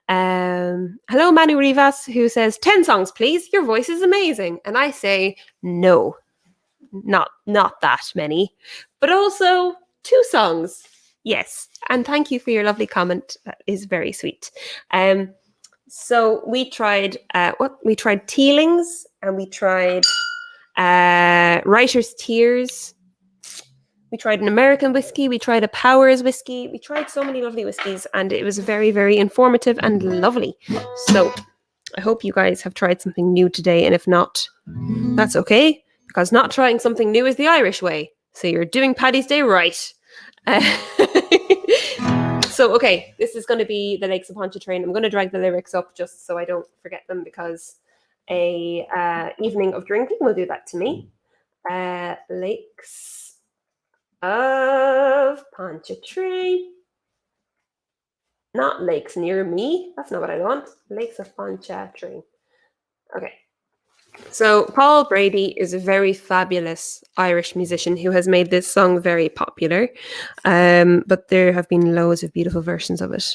Hello, Manu Rivas, who says 10 songs, please. Your voice is amazing. And I say, no, not that many, but also 2 songs. Yes. And thank you for your lovely comment. That is very sweet. So we tried, we tried Teelings, and we tried Writer's Tears. We tried an American whiskey. We tried a Powers whiskey. We tried so many lovely whiskeys, and it was very, very informative and lovely. So I hope you guys have tried something new today. And if not, that's okay, because not trying something new is the Irish way. So you're doing Paddy's Day right. So, okay, this is going to be The Lakes of Pontchartrain. I'm going to drag the lyrics up just so I don't forget them, because a evening of drinking will do that to me. Lakes of Pontchartrain. Not lakes near me. That's not what I want. Lakes of Pontchartrain. Okay. So Paul Brady is a very fabulous Irish musician who has made this song very popular. But there have been loads of beautiful versions of it.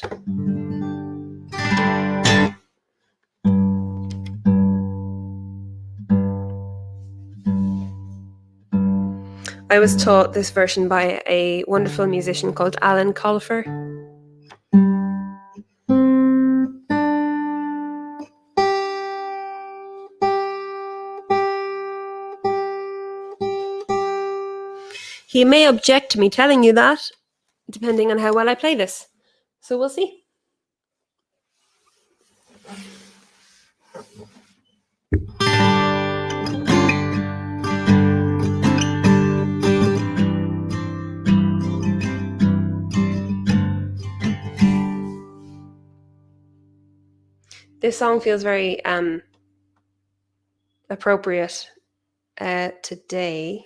I was taught this version by a wonderful musician called Alan Colfer. He may object to me telling you that, depending on how well I play this. So we'll see. This song feels very appropriate today,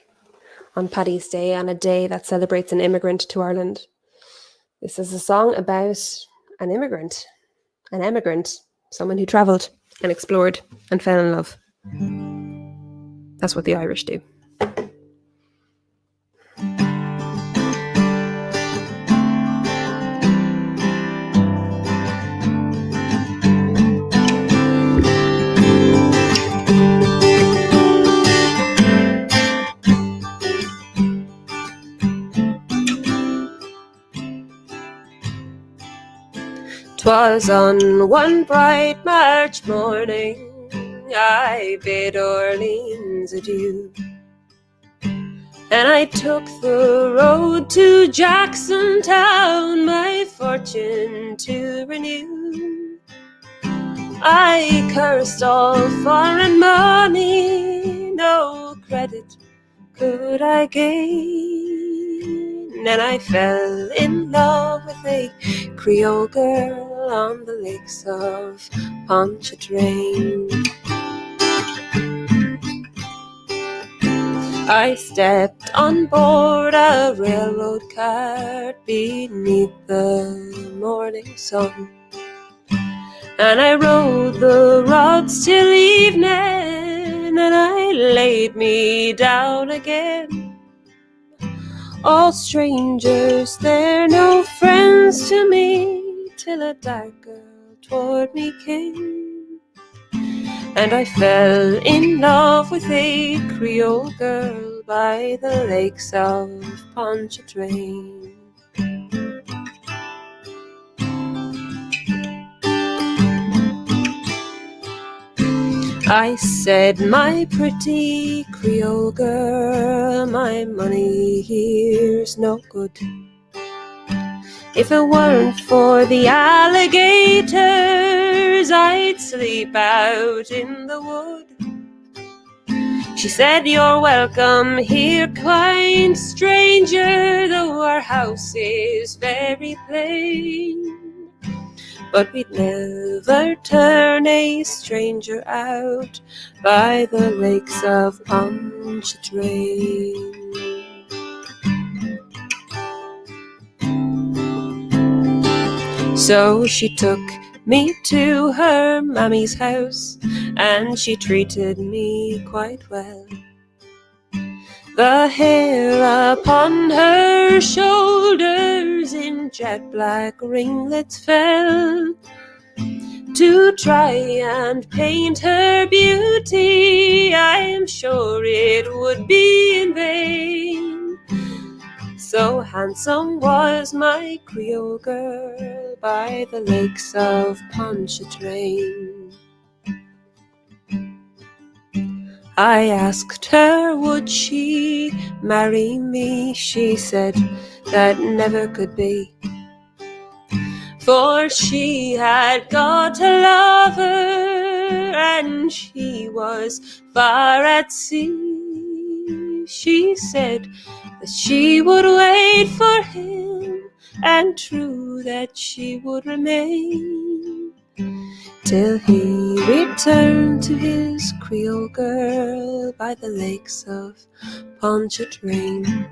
on Paddy's Day, on a day that celebrates an immigrant to Ireland. This is a song about an immigrant, an emigrant, someone who travelled and explored and fell in love. That's what the Irish do. 'Twas on one bright March morning I bid Orleans adieu, and I took the road to Jackson Town, my fortune to renew. I cursed all foreign money, no credit could I gain, and I fell in love with a Creole girl on the lakes of Pontchartrain. I stepped on board a railroad cart beneath the morning sun, and I rode the roads till evening, and I laid me down again. All strangers, they're no friends to me, till a dark girl toward me came, and I fell in love with a Creole girl by the lakes of Pontchartrain. I said, my pretty Creole girl, my money here's no good. If it weren't for the alligators, I'd sleep out in the wood. She said, you're welcome here, kind stranger, though our house is very plain. But we'd never turn a stranger out by the lakes of Pontchartrain. So she took me to her mammy's house, and she treated me quite well. The hair upon her shoulders in jet black ringlets fell. To try and paint her beauty, I am sure it would be in vain. So handsome was my Creole girl by the lakes of Pontchartrain. I asked her would she marry me. She said that never could be, for she had got a lover and she was far at sea. She said that she would wait for him, and true that she would remain till he returned to his Creole girl by the lakes of Pontchartrain.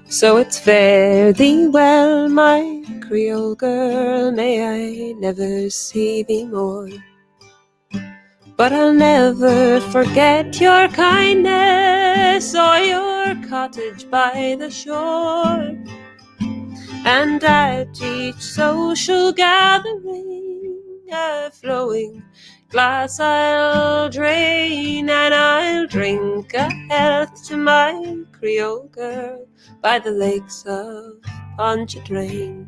So it's fare thee well, my Creole girl, may I never see thee more. But I'll never forget your kindness or your cottage by the shore. And at each social gathering, a flowing glass I'll drain, and I'll drink a health to my Creole girl by the lakes of Pontchartrain.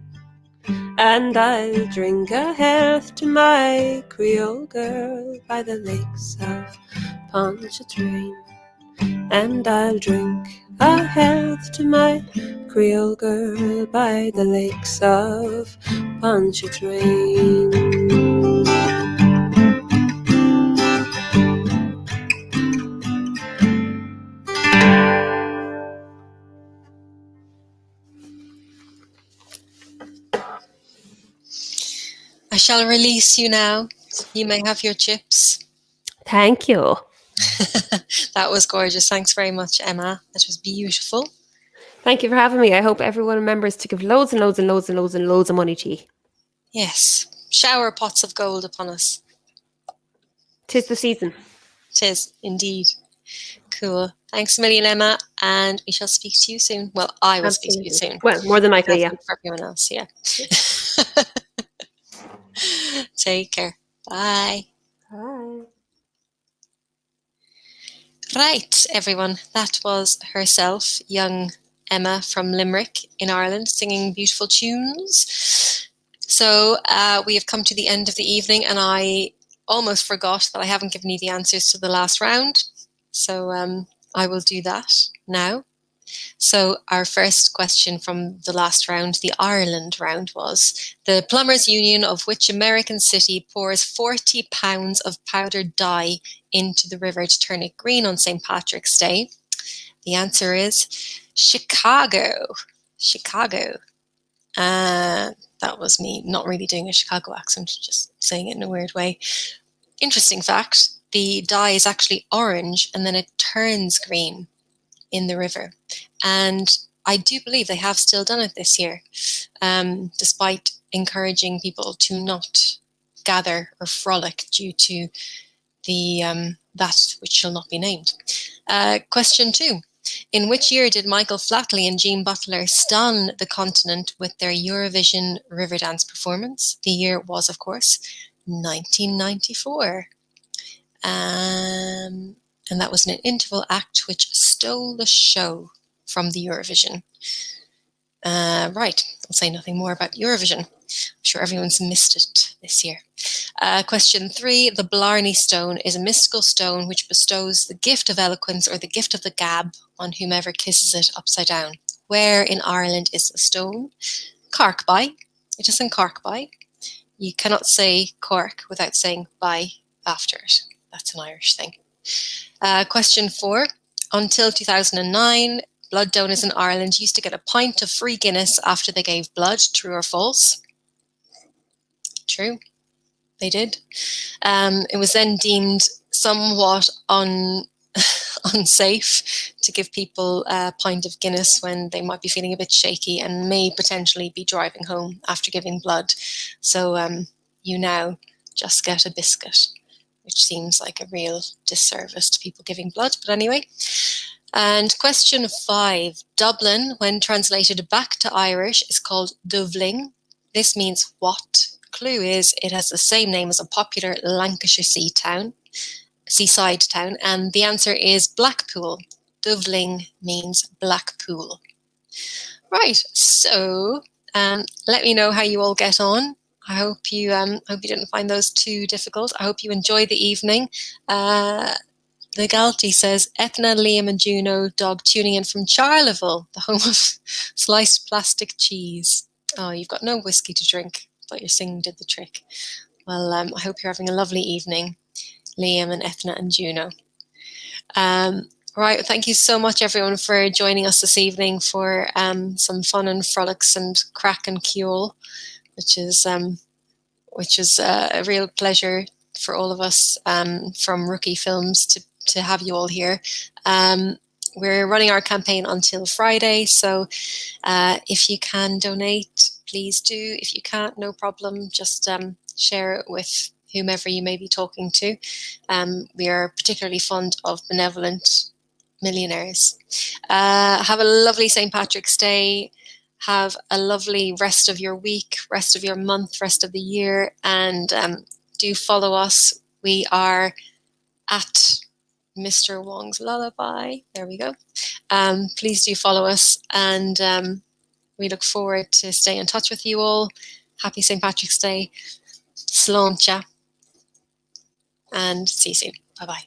And I'll drink a health to my Creole girl by the lakes of Pontchartrain. And I'll drink a health to my Creole girl by the lakes of Pontchartrain. I shall release you now. You may have your chips. Thank you. That was gorgeous. Thanks very much, Emma. That was beautiful. Thank you for having me. I hope everyone remembers to give loads and loads and loads and loads and loads of money to you. Yes. Shower pots of gold upon us. 'Tis the season. 'Tis, indeed. Cool. Thanks a million, Emma. And we shall speak to you soon. Well, I will speak to you soon. Well, more than likely, yeah. For everyone else, yeah. Take care. Bye. Bye. Right, everyone. That was herself, young Emma from Limerick in Ireland, singing beautiful tunes. So we have come to the end of the evening, and I almost forgot that I haven't given you the answers to the last round. So I will do that now. So our first question from the last round, the Ireland round, was: the Plumbers Union of which American city pours 40 pounds of powdered dye into the river to turn it green on St. Patrick's Day? The answer is Chicago. Chicago. That was me not really doing a Chicago accent, just saying it in a weird way. Interesting fact, the dye is actually orange and then it turns green in the river. And I do believe they have still done it this year, despite encouraging people to not gather or frolic due to the that which shall not be named. Question 2. In which year did Michael Flatley and Jean Butler stun the continent with their Eurovision Riverdance performance? The year was, of course, 1994. And that was an interval act which stole the show from the Eurovision. Right, I'll say nothing more about Eurovision. I'm sure everyone's missed it this year. Question 3. The Blarney Stone is a mystical stone which bestows the gift of eloquence or the gift of the gab on whomever kisses it upside down. Where in Ireland is the stone? Cork-by. It is in Cork-by. You cannot say Cork without saying by after it. That's an Irish thing. Question 4. Until 2009, blood donors in Ireland used to get a pint of free Guinness after they gave blood. True or false? True. They did. It was then deemed somewhat unsafe to give people a pint of Guinness when they might be feeling a bit shaky and may potentially be driving home after giving blood. So you now just get a biscuit, which seems like a real disservice to people giving blood. But anyway. And question 5. Dublin, when translated back to Irish, is called Dublin. This means what? Clue is it has the same name as a popular Lancashire seaside town, and the answer is Blackpool. Dublin means Blackpool. Right, so let me know how you all get on. I hope you didn't find those too difficult. I hope you enjoy the evening. The Galty says, Ethna, Liam and Juno, dog tuning in from Charleville, the home of sliced plastic cheese. Oh, you've got no whiskey to drink, but your singing did the trick. Well, I hope you're having a lovely evening, Liam and Ethna and Juno. Right, thank you so much, everyone, for joining us this evening for some fun and frolics and crack and cule, which is a real pleasure for all of us from Rookie Films to have you all here. We're running our campaign until Friday, so if you can donate, please do. If you can't, no problem. Just share it with whomever you may be talking to. We are particularly fond of benevolent millionaires. Have a lovely St. Patrick's Day. Have a lovely rest of your week, rest of your month, rest of the year, and do follow us. We are at Mr. Wong's Lullaby. There we go. Please do follow us, and we look forward to staying in touch with you all. Happy St. Patrick's Day. Slán, and see you soon. Bye-bye.